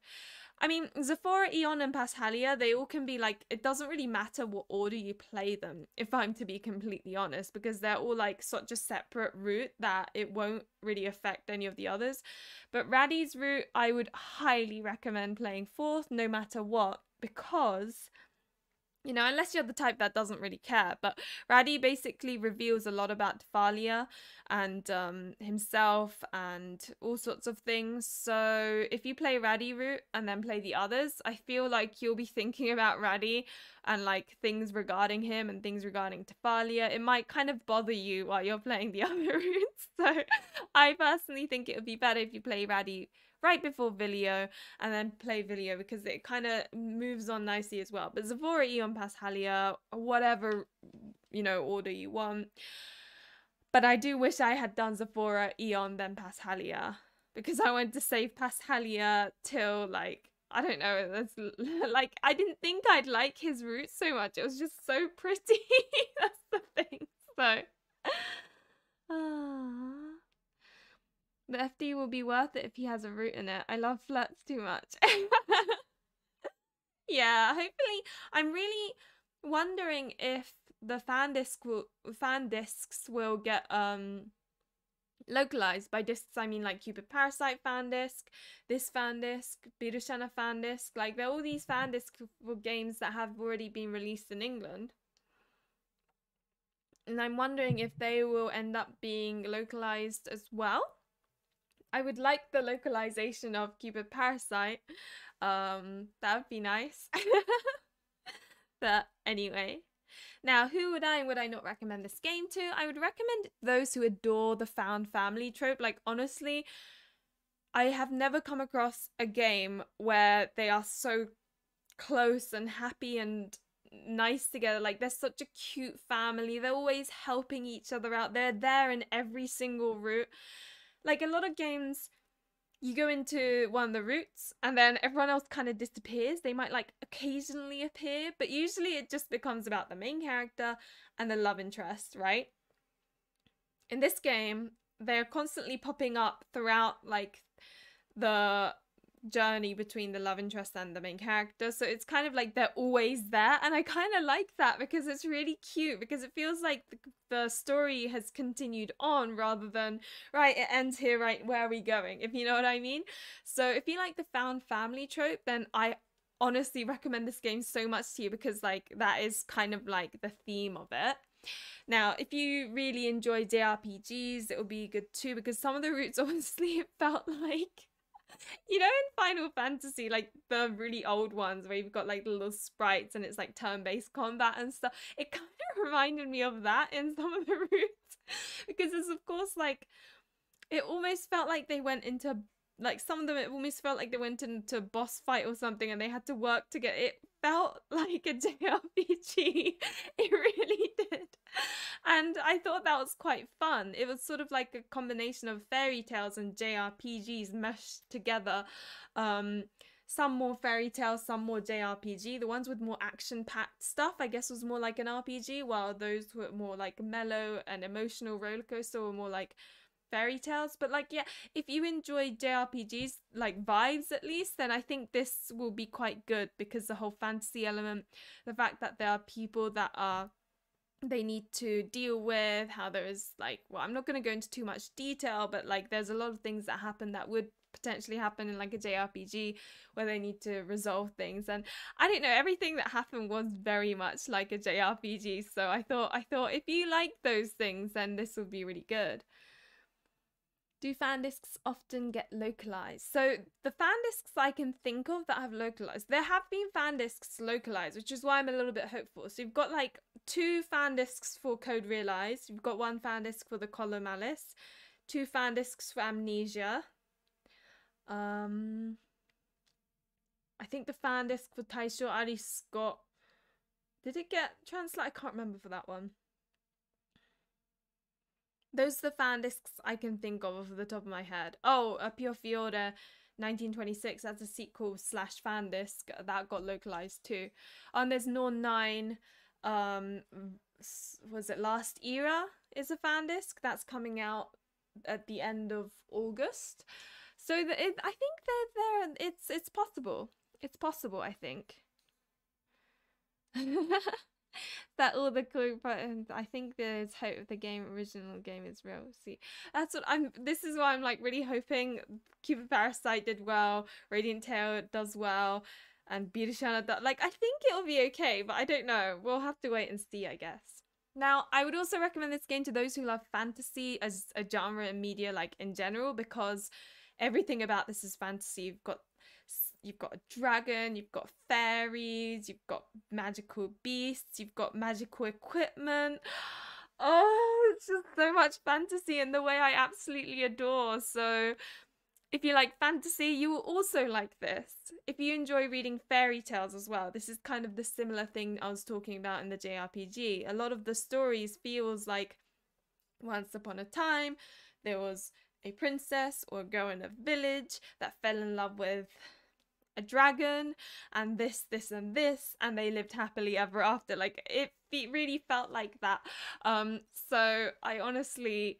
I mean, Zafora, Eon, and Pashalia, they all can be like, it doesn't really matter what order you play them, if I'm to be completely honest, because they're all like such a separate route that it won't really affect any of the others. But Radi's route, I would highly recommend playing 4th, no matter what, because, you know, unless you're the type that doesn't really care, but Radi basically reveals a lot about Thalia and himself and all sorts of things. So if you play Radi route and then play the others, I feel like you'll be thinking about Radi and like things regarding him and things regarding Thalia. It might kind of bother you while you're playing the other routes. So I personally think it would be better if you play Radi right before Vilio and then play Vilio, because it kind of moves on nicely as well. But Zafora, Eon, Pashalia, whatever, you know, order you want. But I do wish I had done Zafora, Eon, then Pashalia, because I wanted to save Pashalia till, like, I don't know, that's, like, I didn't think I'd like his route so much. It was just so pretty. That's the thing. So, the FD will be worth it if he has a route in it. I love flirts too much. Yeah, hopefully. I'm really wondering if the fan discs will get localized. By discs I mean like Cupid Parasite fan disc, this fan disc, Birushana fan disc. Like, there are all these fan discs for games that have already been released in England. And I'm wondering if they will end up being localized as well. I would like the localization of Cupid Parasite. That would be nice. But anyway. Now, who would I not recommend this game to? I would recommend those who adore the found family trope. Like, honestly, I have never come across a game where they are so close and happy and nice together. Like, they're such a cute family. They're always helping each other out. They're there in every single route. Like, a lot of games, you go into one of the routes and then everyone else kind of disappears. They might like occasionally appear, but usually it just becomes about the main character and the love interest, right? In this game, they're constantly popping up throughout like the journey between the love interest and the main character, so it's kind of like they're always there, and I kind of like that because it's really cute, because it feels like the story has continued on rather than, right, it ends here, right, where are we going, if you know what I mean. So if you like the found family trope, then I honestly recommend this game so much to you, because like that is kind of like the theme of it. Now, if you really enjoy JRPGs, it will be good too, because some of the routes, honestly, it felt like, you know, in Final Fantasy, like the really old ones where you've got like the little sprites and it's like turn-based combat and stuff, it kind of reminded me of that in some of the routes, because it's, of course, like, it almost felt like they went into, like, some of them, it almost felt like they went into a boss fight or something and they had to work to get it. Felt like a JRPG. It really did. And I thought that was quite fun. It was sort of like a combination of fairy tales and JRPGs meshed together. Some more fairy tales, some more JRPG. The ones with more action-packed stuff, I guess, was more like an RPG, while those who were more like mellow and emotional roller coaster were more like fairy tales. But like, yeah, if you enjoy JRPGs, like vibes at least, then I think this will be quite good, because the whole fantasy element, the fact that there are people that they need to deal with, how there is like, well, I'm not going to go into too much detail, but like there's a lot of things that happen that would potentially happen in like a JRPG where they need to resolve things. And I don't know, everything that happened was very much like a JRPG, so I thought if you like those things, then this will be really good. Do fan discs often get localized? So the fan discs I can think of that have localized, there have been fan discs localized, which is why I'm a little bit hopeful. So you've got like 2 fan discs for Code Realized, you've got 1 fan disc for the Color Malice, 2 fan discs for Amnesia. I think the fan disc for Taisho Aris got, did it get translated? I can't remember for that one. Those are the fan discs I can think of off the top of my head. Oh, Pure Fiore 1926, that's a sequel / fan disc that got localized too. And there's Norn 9, was it Last Era is a fan disc that's coming out at the end of August. So I think it's possible. It's possible, I think. That all the cool buttons. I think there's hope the original game is real. See, that's what this is why I'm like really hoping Cupid Parasite did well, Radiant Tail does well, and Beauty Channel does. Like, I think it'll be okay, but I don't know. We'll have to wait and see, I guess. Now, I would also recommend this game to those who love fantasy as a genre and media, like in general, because everything about this is fantasy. You've got a dragon, you've got fairies, you've got magical beasts, you've got magical equipment. Oh, it's just so much fantasy in the way I absolutely adore. So if you like fantasy, you will also like this. If you enjoy reading fairy tales as well, this is kind of the similar thing I was talking about in the JRPG. A lot of the stories feels like once upon a time, there was a princess or a girl in a village that fell in love with a dragon and this and this, and they lived happily ever after. Like, it really felt like that. So I honestly,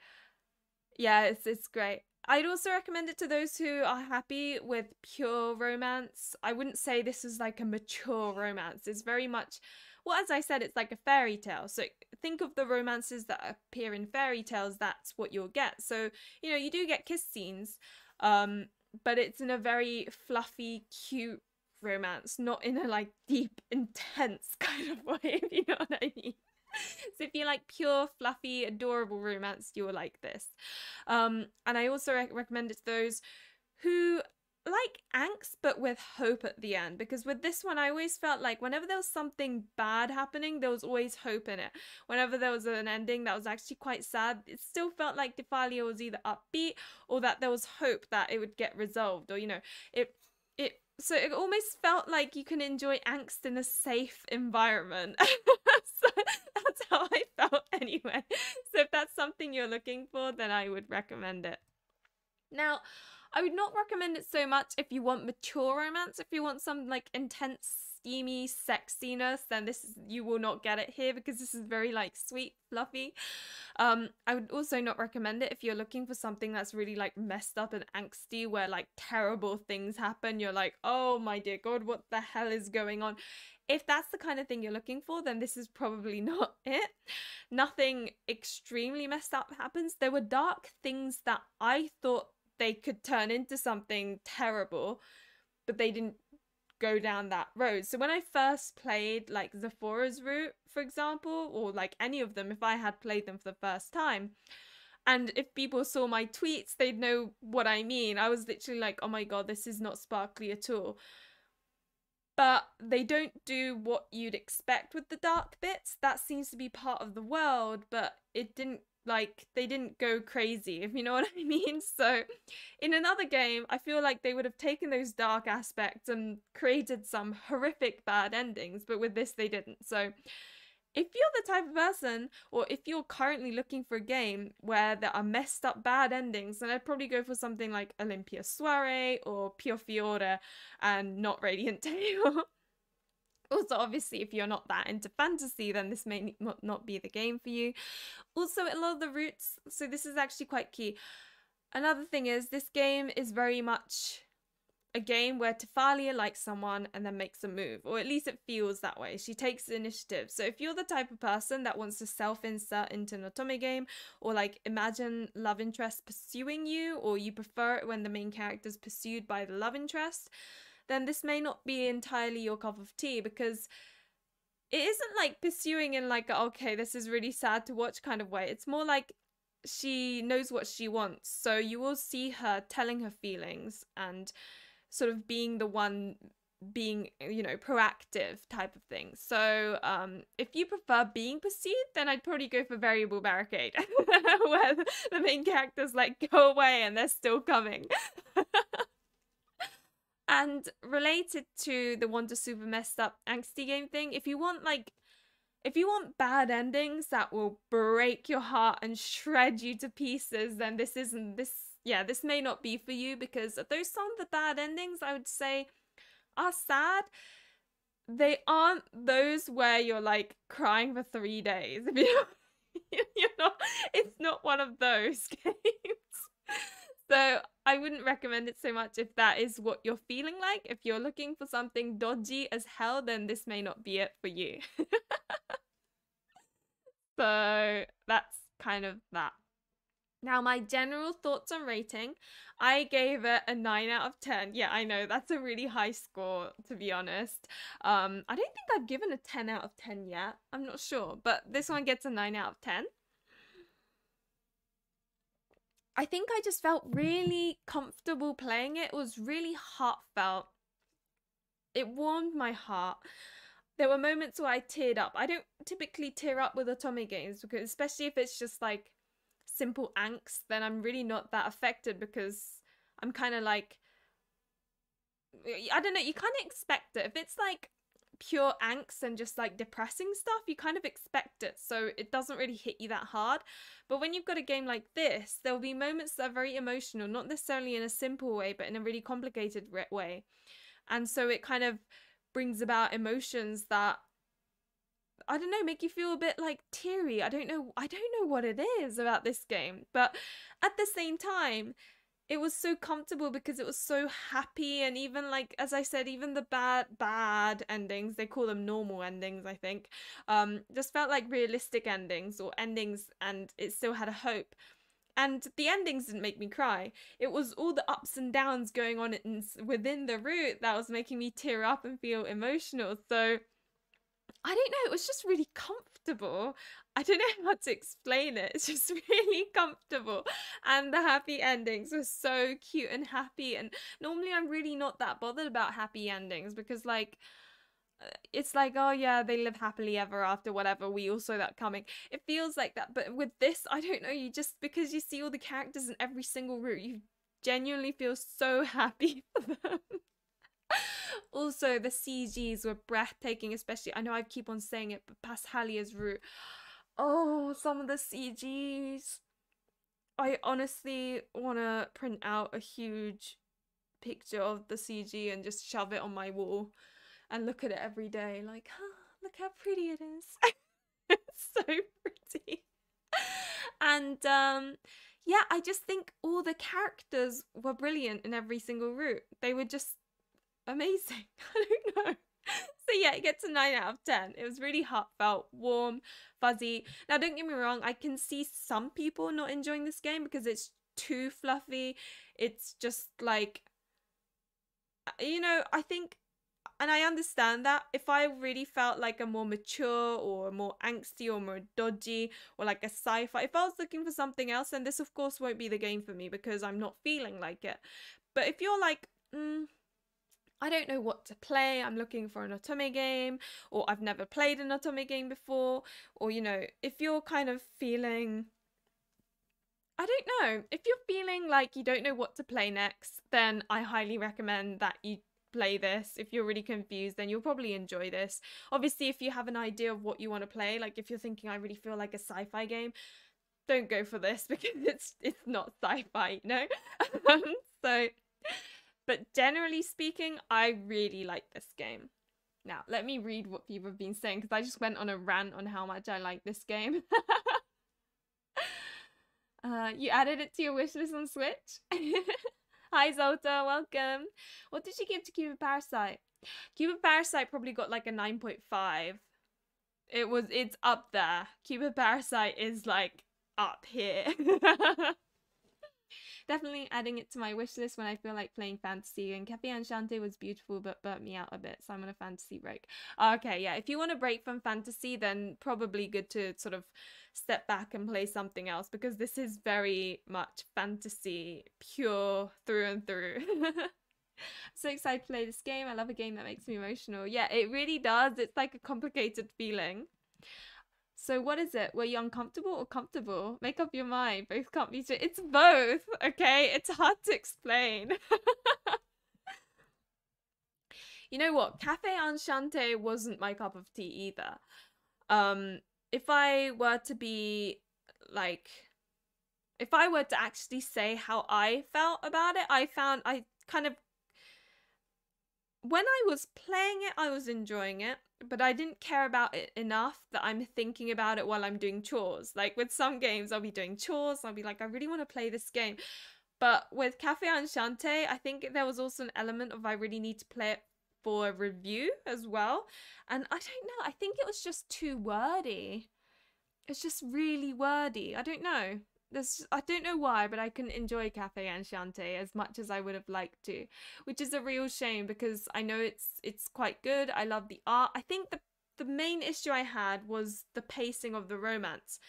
yeah, it's great. I'd also recommend it to those who are happy with pure romance. I wouldn't say this is like a mature romance. It's very much, well, as I said, it's like a fairy tale. So think of the romances that appear in fairy tales. That's what you'll get. So, you know, you do get kiss scenes, but it's in a very fluffy, cute romance, not in a like deep, intense kind of way, if you know what I mean. So if you like pure, fluffy, adorable romance, you'll like this. And I also recommend it to those who like angst but with hope at the end, because with this one I always felt like whenever there was something bad happening, there was always hope in it. Whenever there was an ending that was actually quite sad, it still felt like Defalia was either upbeat or that there was hope that it would get resolved, or you know, so it almost felt like you can enjoy angst in a safe environment. So that's how I felt anyway. So if that's something you're looking for, then I would recommend it. Now, I would not recommend it so much if you want mature romance. If you want some like intense, steamy sexiness, then you will not get it here, because this is very like sweet, fluffy. I would also not recommend it if you're looking for something that's really like messed up and angsty, where like terrible things happen. You're like, oh my dear God, what the hell is going on? If that's the kind of thing you're looking for, then this is probably not it. Nothing extremely messed up happens. There were dark things that I thought they could turn into something terrible, but they didn't go down that road. So when I first played like Zephora's route, for example, or like any of them, if I had played them for the first time, and if people saw my tweets, they'd know what I mean. I was literally like, oh my God, this is not sparkly at all. But they don't do what you'd expect with the dark bits. That seems to be part of the world, but it didn't, like, they didn't go crazy, if you know what I mean. So in another game, I feel like they would have taken those dark aspects and created some horrific bad endings, but with this they didn't. So if you're the type of person, or if you're currently looking for a game where there are messed up bad endings, then I'd probably go for something like Olympia Soiree or Pure Fiore and not Radiant Tail. Also, obviously, if you're not that into fantasy, then this may not be the game for you. Also, a lot of the routes, so this is actually quite key. Another thing is, this game is very much a game where Tefalia likes someone and then makes a move, or at least it feels that way. She takes the initiative. So if you're the type of person that wants to self-insert into an otome game, or like imagine love interest pursuing you, or you prefer it when the main character is pursued by the love interest, then this may not be entirely your cup of tea, because it isn't like pursuing in like, okay, this is really sad to watch kind of way. It's more like she knows what she wants. So you will see her telling her feelings and sort of being the one being, you know, proactive type of thing. So if you prefer being pursued, then I'd probably go for Variable Barricade, where the main characters like go away and they're still coming. And related to the Wonder Super messed up angsty game thing, if you want bad endings that will break your heart and shred you to pieces, then this may not be for you, because those some of the bad endings I would say are sad. They aren't those where you're like crying for 3 days. It's not one of those games. So I wouldn't recommend it so much if that is what you're feeling like. If you're looking for something dodgy as hell, then this may not be it for you. So that's kind of that. Now, my general thoughts on rating, I gave it a 9 out of 10. Yeah, I know that's a really high score, to be honest. I don't think I've given a 10 out of 10 yet. I'm not sure, but this one gets a 9 out of 10. I think I just felt really comfortable playing it. It was really heartfelt. It warmed my heart. There were moments where I teared up. I don't typically tear up with Otome games, because especially if it's just like simple angst, then I'm really not that affected, because I'm kind of like, I don't know, you kind of expect it. If it's like pure angst and just like depressing stuff, you kind of expect it, so it doesn't really hit you that hard. But when you've got a game like this, there'll be moments that are very emotional, not necessarily in a simple way, but in a really complicated way. And so it kind of brings about emotions that, I don't know, make you feel a bit like teary. I don't know what it is about this game, but at the same time, it was so comfortable because it was so happy. And even like, as I said, even the bad endings, they call them normal endings, I think, just felt like realistic endings, or endings, and it still had a hope. And the endings didn't make me cry. It was all the ups and downs going on within the route that was making me tear up and feel emotional. So I don't know, it was just really comfortable. I don't know how to explain it. It's just really comfortable. And the happy endings were so cute and happy. And normally I'm really not that bothered about happy endings, because like, it's like, oh yeah, they live happily ever after, whatever, we all saw that coming. It feels like that. But with this, I don't know, you just, because you see all the characters in every single route, you genuinely feel so happy for them. Also, the CGs were breathtaking, especially, I know I keep on saying it, but past Halia's route. Oh, some of the CGs. I honestly want to print out a huge picture of the CG and just shove it on my wall and look at it every day. Like, oh, look how pretty it is. It's so pretty. And yeah, I just think all the characters were brilliant in every single route. They were just amazing. I don't know. So yeah, it gets a 9 out of 10. It was really heartfelt, warm, fuzzy. Now, don't get me wrong, I can see some people not enjoying this game because it's too fluffy. It's just like, you know, I think, and I understand that, if I really felt like a more mature or more angsty or more dodgy or like a sci-fi, if I was looking for something else, then this of course won't be the game for me, because I'm not feeling like it. But if you're like, I don't know what to play, I'm looking for an Otome game, or I've never played an Otome game before, or, you know, if you're kind of feeling, I don't know, if you're feeling like you don't know what to play next, then I highly recommend that you play this. If you're really confused, then you'll probably enjoy this. Obviously, if you have an idea of what you want to play, like if you're thinking, I really feel like a sci-fi game, don't go for this, because it's not sci-fi, you know? So, but generally speaking, I really like this game. Now, let me read what people have been saying, because I just went on a rant on how much I like this game. You added it to your wishlist on Switch? Hi Zota, welcome. What did you give to Cupid Parasite? Cupid Parasite probably got like a 9.5. It's up there. Cupid Parasite is like up here. Definitely adding it to my wish list when I feel like playing fantasy. And Cafe Enchante was beautiful but burnt me out a bit, so I'm on a fantasy break. Okay, yeah, if you want a break from fantasy, then probably good to sort of step back and play something else, because this is very much fantasy, pure through and through. So excited to play this game. I love a game that makes me emotional. Yeah, it really does. It's like a complicated feeling. So what is it? Were you uncomfortable or comfortable? Make up your mind. Both can't be true. It's both, okay? It's hard to explain. You know what? Cafe Enchante wasn't my cup of tea either. If I were to be like, if I were to actually say how I felt about it, I kind of, when I was playing it, I was enjoying it, but I didn't care about it enough that I'm thinking about it while I'm doing chores. Like with some games, I'll be doing chores, I'll be like, I really want to play this game. But with Cafe Enchanté, I think there was also an element of I really need to play it for a review as well. And I don't know, I think it was just too wordy. It's just really wordy. I don't know. I don't know why, but I couldn't enjoy Cafe Enchanté as much as I would have liked to, which is a real shame because I know it's quite good. I love the art. I think the main issue I had was the pacing of the romance.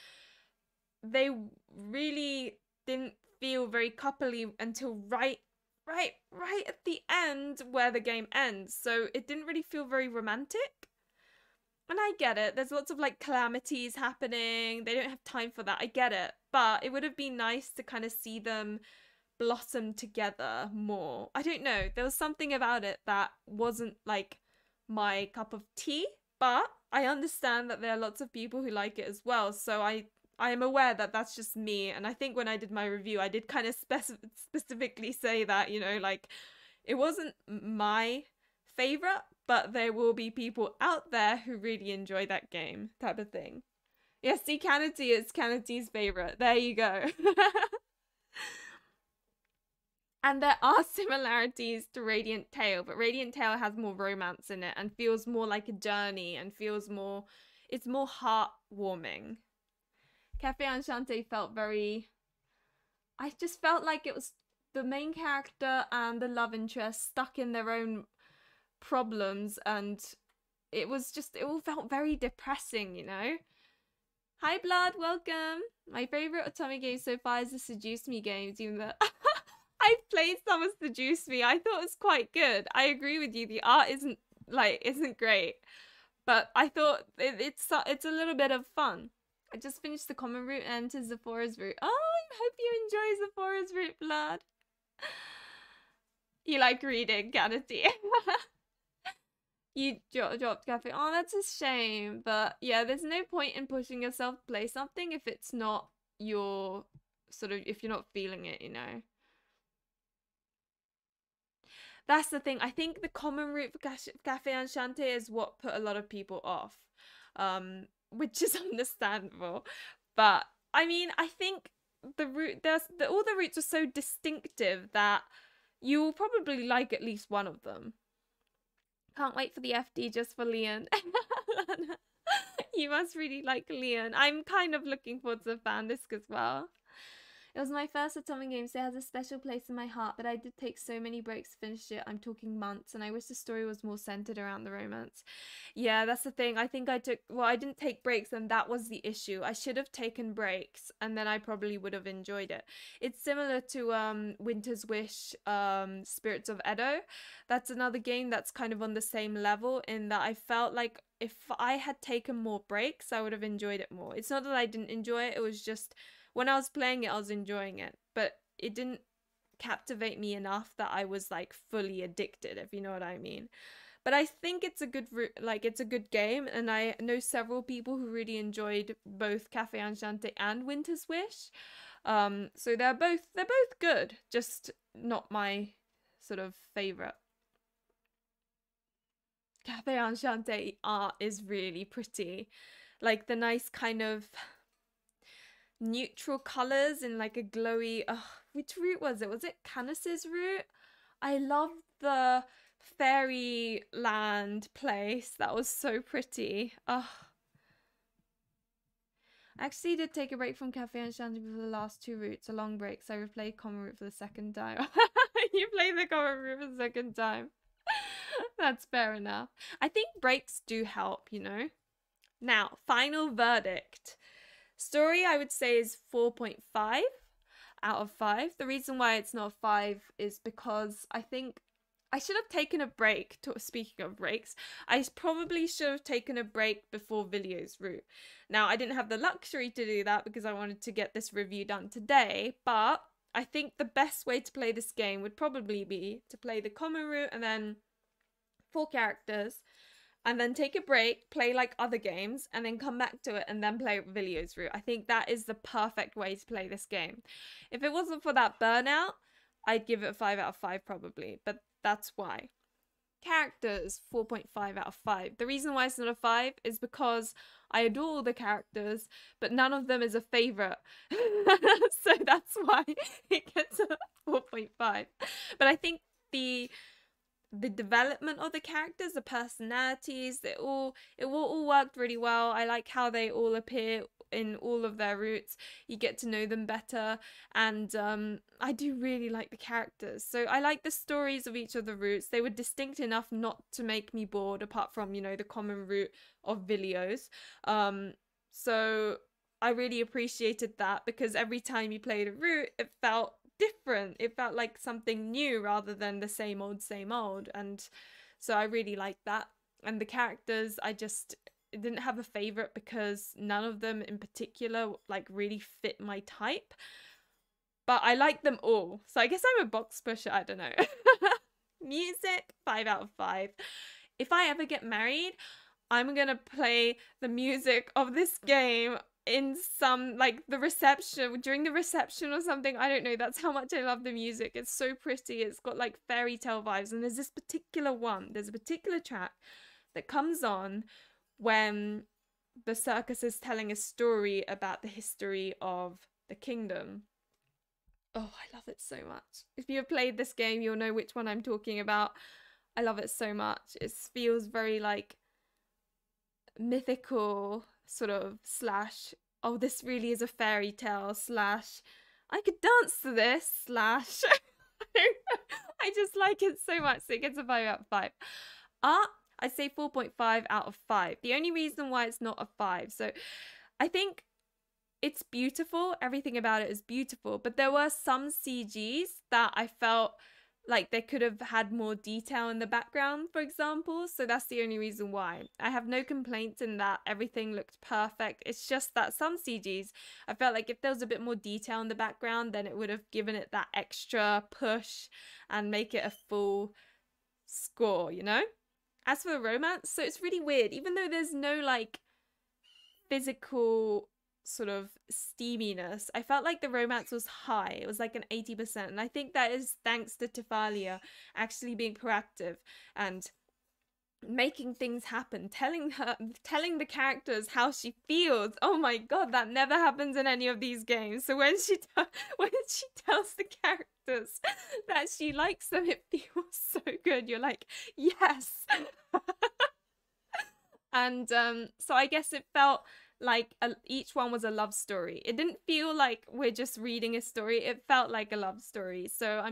They really didn't feel very coupley until right at the end where the game ends. So it didn't really feel very romantic. And I get it. There's lots of like calamities happening. They don't have time for that. I get it. But it would have been nice to kind of see them blossom together more. I don't know. There was something about it that wasn't like my cup of tea, but I understand that there are lots of people who like it as well. So I am aware that that's just me. And I think when I did my review, I did kind of specifically say that, you know, like it wasn't my favorite, but there will be people out there who really enjoy that game, type of thing. Yeah, see, Kanati is Kanati's favorite. There you go. And there are similarities to Radiant Tale, but Radiant Tale has more romance in it and feels more like a journey and feels more, it's more heartwarming. Cafe Enchanté felt very, I just felt like it was the main character and the love interest stuck in their own problems, and it all felt very depressing, you know. Hi Blood, welcome. My favorite Otome game so far is the Seduce Me games, even though I've played some of Seduce Me. I thought it was quite good. I agree with you, the art isn't great, but I thought it's a little bit of fun. I just finished the common route and to Zephora's route. Oh, I hope you enjoy Zephora's route, Blood. You like reading, Kanati. You dropped Cafe. Oh, that's a shame. But yeah, there's no point in pushing yourself to play something if it's not your if you're not feeling it, you know. That's the thing. I think the common route for Cafe Enchanté is what put a lot of people off, which is understandable. But I mean, I think the route all the routes are so distinctive that you will probably like at least one of them. Can't wait for the FD just for Leon. You must really like Leon. I'm kind of looking forward to the fan disc as well. It was my first Otome game, so it has a special place in my heart, but I did take so many breaks to finish it. I'm talking months, and I wish the story was more centered around the romance. Yeah, that's the thing. I think I didn't take breaks, and that was the issue. I should have taken breaks, and then I probably would have enjoyed it. It's similar to Winter's Wish, Spirits of Edo. That's another game that's kind of on the same level in that I felt like if I had taken more breaks, I would have enjoyed it more. It's not that I didn't enjoy it, it was just when I was playing it, I was enjoying it, but it didn't captivate me enough that I was like fully addicted, if you know what I mean. But I think it's a good game, and I know several people who really enjoyed both Cafe Enchanté and Winter's Wish. So they're both good, just not my sort of favorite. Cafe Enchanté art is really pretty, like the nice kind of neutral colors in like a glowy which route was it? Was it Canis's route? I love the fairyland place. That was so pretty. I actually did take a break from Cafe Enchanté for the last two routes, a long break, so I replayed common route for the second time. You played the common route for the second time. That's fair enough. I think breaks do help, you know. Now, final verdict. Story, I would say, is 4.5 out of 5. The reason why it's not 5 is because I think I should have taken a break. Speaking of breaks, I probably should have taken a break before Vilio's route. Now, I didn't have the luxury to do that because I wanted to get this review done today, but I think the best way to play this game would probably be to play the common route and then 4 characters, and then take a break, play like other games, and then come back to it and then play Vilio's route. I think that is the perfect way to play this game. If it wasn't for that burnout, I'd give it a 5 out of 5 probably, but that's why. Characters, 4.5 out of 5. The reason why it's not a 5 is because I adore all the characters, but none of them is a favorite. So that's why it gets a 4.5. But I think the development of the characters, the personalities, it all worked really well. I like how they all appear in all of their roots. You get to know them better, and I do really like the characters. So I like the stories of each of the roots. They were distinct enough not to make me bored, apart from, you know, the common root of Vilios. So I really appreciated that, because every time you played a route, it felt different. It felt like something new rather than the same old, same old. And so I really liked that. And the characters, I just didn't have a favorite because none of them in particular like really fit my type. But I like them all. So I guess I'm a box pusher. I don't know. Music, 5 out of 5. If I ever get married, I'm gonna play the music of this game in some, like, the reception, during the reception or something. I don't know. That's how much I love the music. It's so pretty. It's got like fairy tale vibes. And there's this particular one, there's a particular track that comes on when the circus is telling a story about the history of the kingdom. Oh, I love it so much. If you have played this game, you'll know which one I'm talking about. I love it so much. It feels very like mythical, sort of, slash, oh, this really is a fairy tale, slash, I could dance to this, slash. I just like it so much. So it gets a 5 out of 5. Art, I'd say 4.5 out of 5. The only reason why it's not a 5, so I think it's beautiful. Everything about it is beautiful, but there were some CGs that I felt like they could have had more detail in the background, for example. So that's the only reason why. I have no complaints in that. Everything looked perfect. It's just that some CGs, I felt like if there was a bit more detail in the background, then it would have given it that extra push and make it a full score, you know? As for the romance, so it's really weird. Even though there's no like physical sort of steaminess, I felt like the romance was high. It was like an 80%, and I think that is thanks to Tifalia actually being proactive and making things happen, telling the characters how she feels. Oh my god, that never happens in any of these games. So when she tells the characters that she likes them, it feels so good. You're like, yes. And so I guess it felt like each one was a love story. It didn't feel like we're just reading a story. It felt like a love story. So I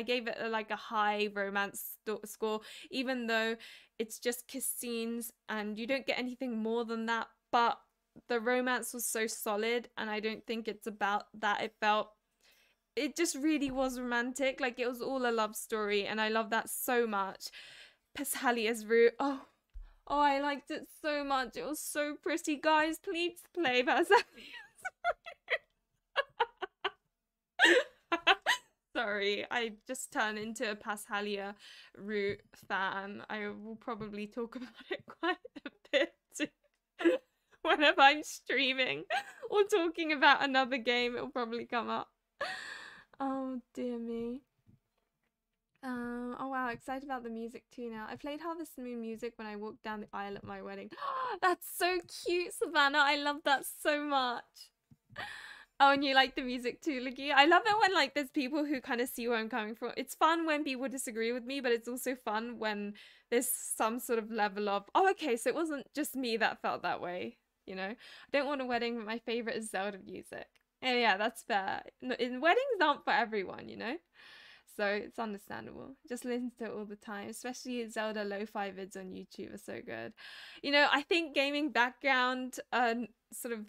gave it like a high romance score, even though it's just kiss scenes and you don't get anything more than that. But the romance was so solid, and I don't think it's about that. It just really was romantic. Like, it was all a love story, and I love that so much. Peshalia's route. Oh, I liked it so much. It was so pretty. Guys, please play Peshalia's route. Sorry, I just turned into a Pashalia route fan. I will probably talk about it quite a bit whenever I'm streaming or talking about another game. It will probably come up. Oh dear me. Oh wow, excited about the music too now. I played Harvest Moon music when I walked down the aisle at my wedding. That's so cute, Savannah. I love that so much. Oh, and you like the music too, Lucky. I love it when like there's people who kind of see where I'm coming from. It's fun when people disagree with me, but it's also fun when there's some sort of level of, oh, okay, so it wasn't just me that felt that way, you know? I don't want a wedding, but my favorite is Zelda music. Yeah, that's fair. In weddings aren't for everyone, you know? So it's understandable. Just listen to it all the time, especially Zelda lo-fi vids on YouTube are so good. You know, I think gaming background sort of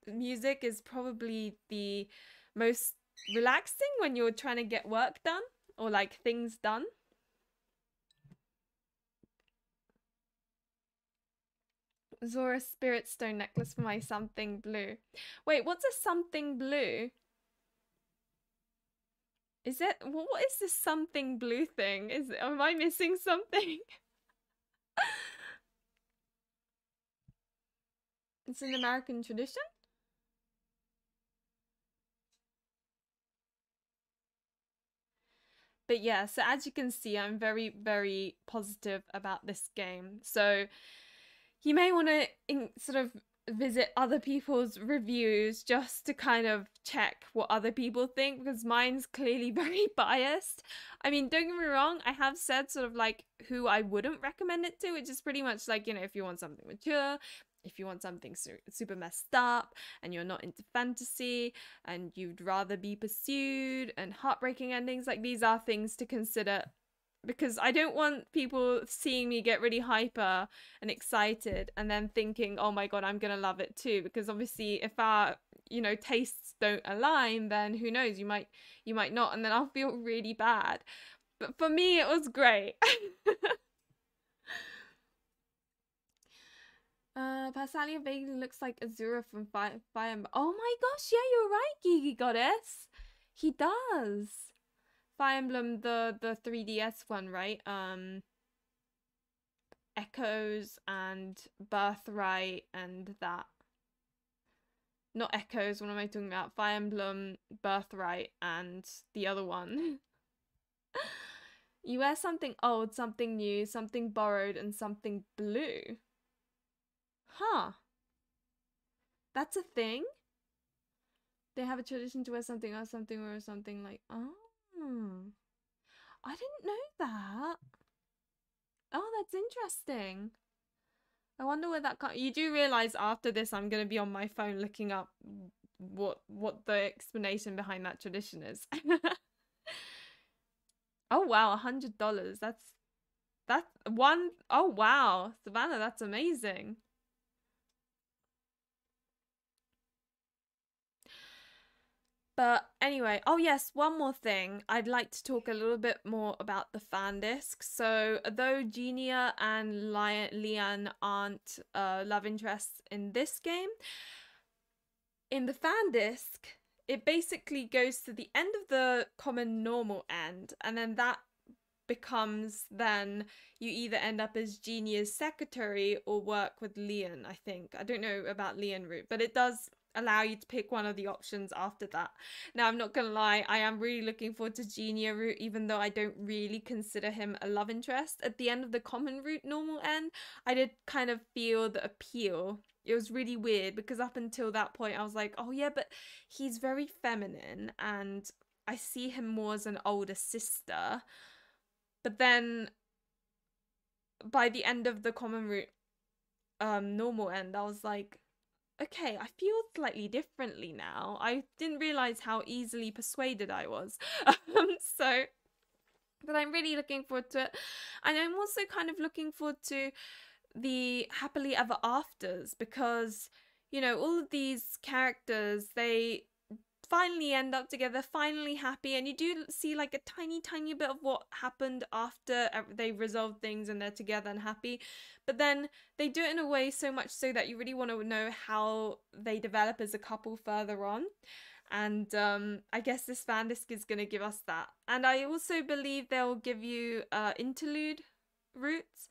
music is probably the most relaxing when you're trying to get work done or like things done. Zora Spirit Stone necklace for my something blue. Wait, what's a something blue? Is it, what is this something blue thing? Am I missing something? It's an American tradition? But yeah, so as you can see, I'm very, very positive about this game. So you may want to sort of visit other people's reviews just to kind of check what other people think, because mine's clearly very biased. I mean, don't get me wrong, I have said sort of like who I wouldn't recommend it to, which is pretty much like, you know, if you want something mature, if you want something super messed up and you're not into fantasy and you'd rather be pursued and heartbreaking endings, like these are things to consider, because I don't want people seeing me get really hyper and excited and then thinking, oh my god, I'm gonna love it too. Because obviously if our, you know, tastes don't align, then who knows, you might not, and then I'll feel really bad. But for me it was great. Pasalia vaguely looks like Azura from Fire Emblem. Oh my gosh, yeah, you're right, Gigi Goddess. He does. Fire Emblem, the 3DS one, right? Echoes and Birthright and that. Not Echoes, what am I talking about? Fire Emblem, Birthright, and the other one. You wear something old, something new, something borrowed, and something blue. Huh. That's a thing? They have a tradition to wear something or something like, oh. I didn't know that. Oh, that's interesting. I wonder where that you do realize after this I'm going to be on my phone looking up what the explanation behind that tradition is. Oh wow, $100. That's one. Oh wow, Savannah, that's amazing. But anyway, oh yes, one more thing. I'd like to talk a little bit more about the fan disc. So though Genia and Leon aren't love interests in this game, in the fan disc, it basically goes to the end of the common normal end, and then that becomes then you either end up as Genia's secretary or work with Leon, I think. I don't know about Leon route, but it does allow you to pick one of the options after that. Now, I'm not gonna lie, I am really looking forward to Genia route, even though I don't really consider him a love interest. At the end of the common route normal end, I did kind of feel the appeal. It was really weird because up until that point I was like, oh yeah, but he's very feminine and I see him more as an older sister. But then by the end of the common route normal end, I was like, okay, I feel slightly differently now. I didn't realize how easily persuaded I was. So, but I'm really looking forward to it. And I'm also kind of looking forward to the happily ever afters, because, you know, all of these characters, they finally end up together, finally happy, and you do see like a tiny bit of what happened after they resolve things and they're together and happy, but then they do it in a way so much so that you really want to know how they develop as a couple further on. And I guess this fan disc is going to give us that. And I also believe they'll give you interlude routes,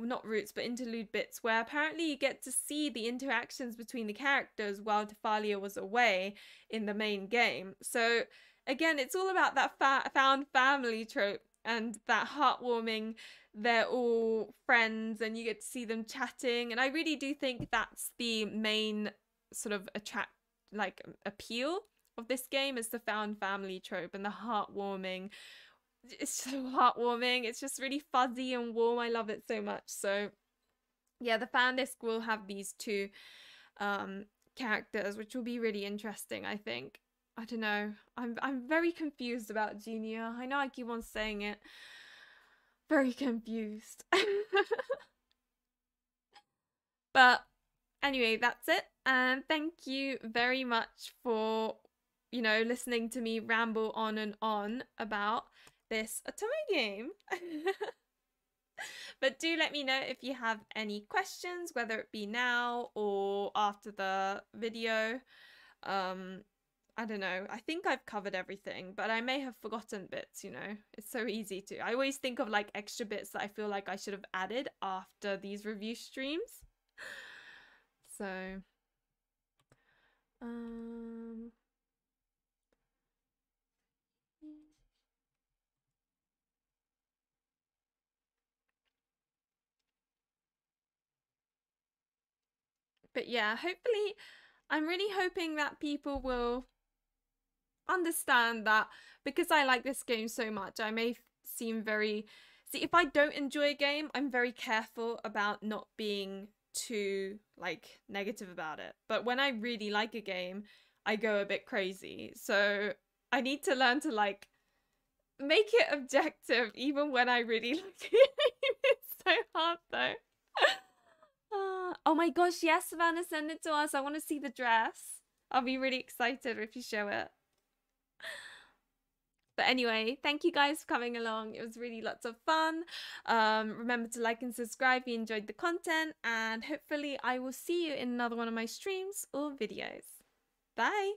not roots, but interlude bits, where apparently you get to see the interactions between the characters while Tafalia was away in the main game. So again, it's all about that found family trope and that heartwarming, they're all friends and you get to see them chatting. And I really do think that's the main sort of appeal of this game, is the found family trope and the heartwarming. It's so heartwarming. It's just really fuzzy and warm. I love it so much. So yeah, the fan disc will have these two characters, which will be really interesting, I think. I don't know. I'm very confused about Genia. I know I keep on saying it. Very confused. But anyway, that's it. And thank you very much for, you know, listening to me ramble on and on about this Otome game. But do let me know if you have any questions, whether it be now or after the video. I don't know. I think I've covered everything, but I may have forgotten bits, you know. It's so easy to. I always think of like extra bits that I feel like I should have added after these review streams. So, But yeah, hopefully, I'm really hoping that people will understand that because I like this game so much, I may seem very... See, if I don't enjoy a game, I'm very careful about not being too, like, negative about it. But when I really like a game, I go a bit crazy. So I need to learn to, like, make it objective even when I really like it. It's so hard, though. Oh my gosh, yes, Savannah, send it to us. I want to see the dress. I'll be really excited if you show it. But anyway, thank you guys for coming along. It was really lots of fun. Remember to like and subscribe if you enjoyed the content, and hopefully I will see you in another one of my streams or videos. Bye!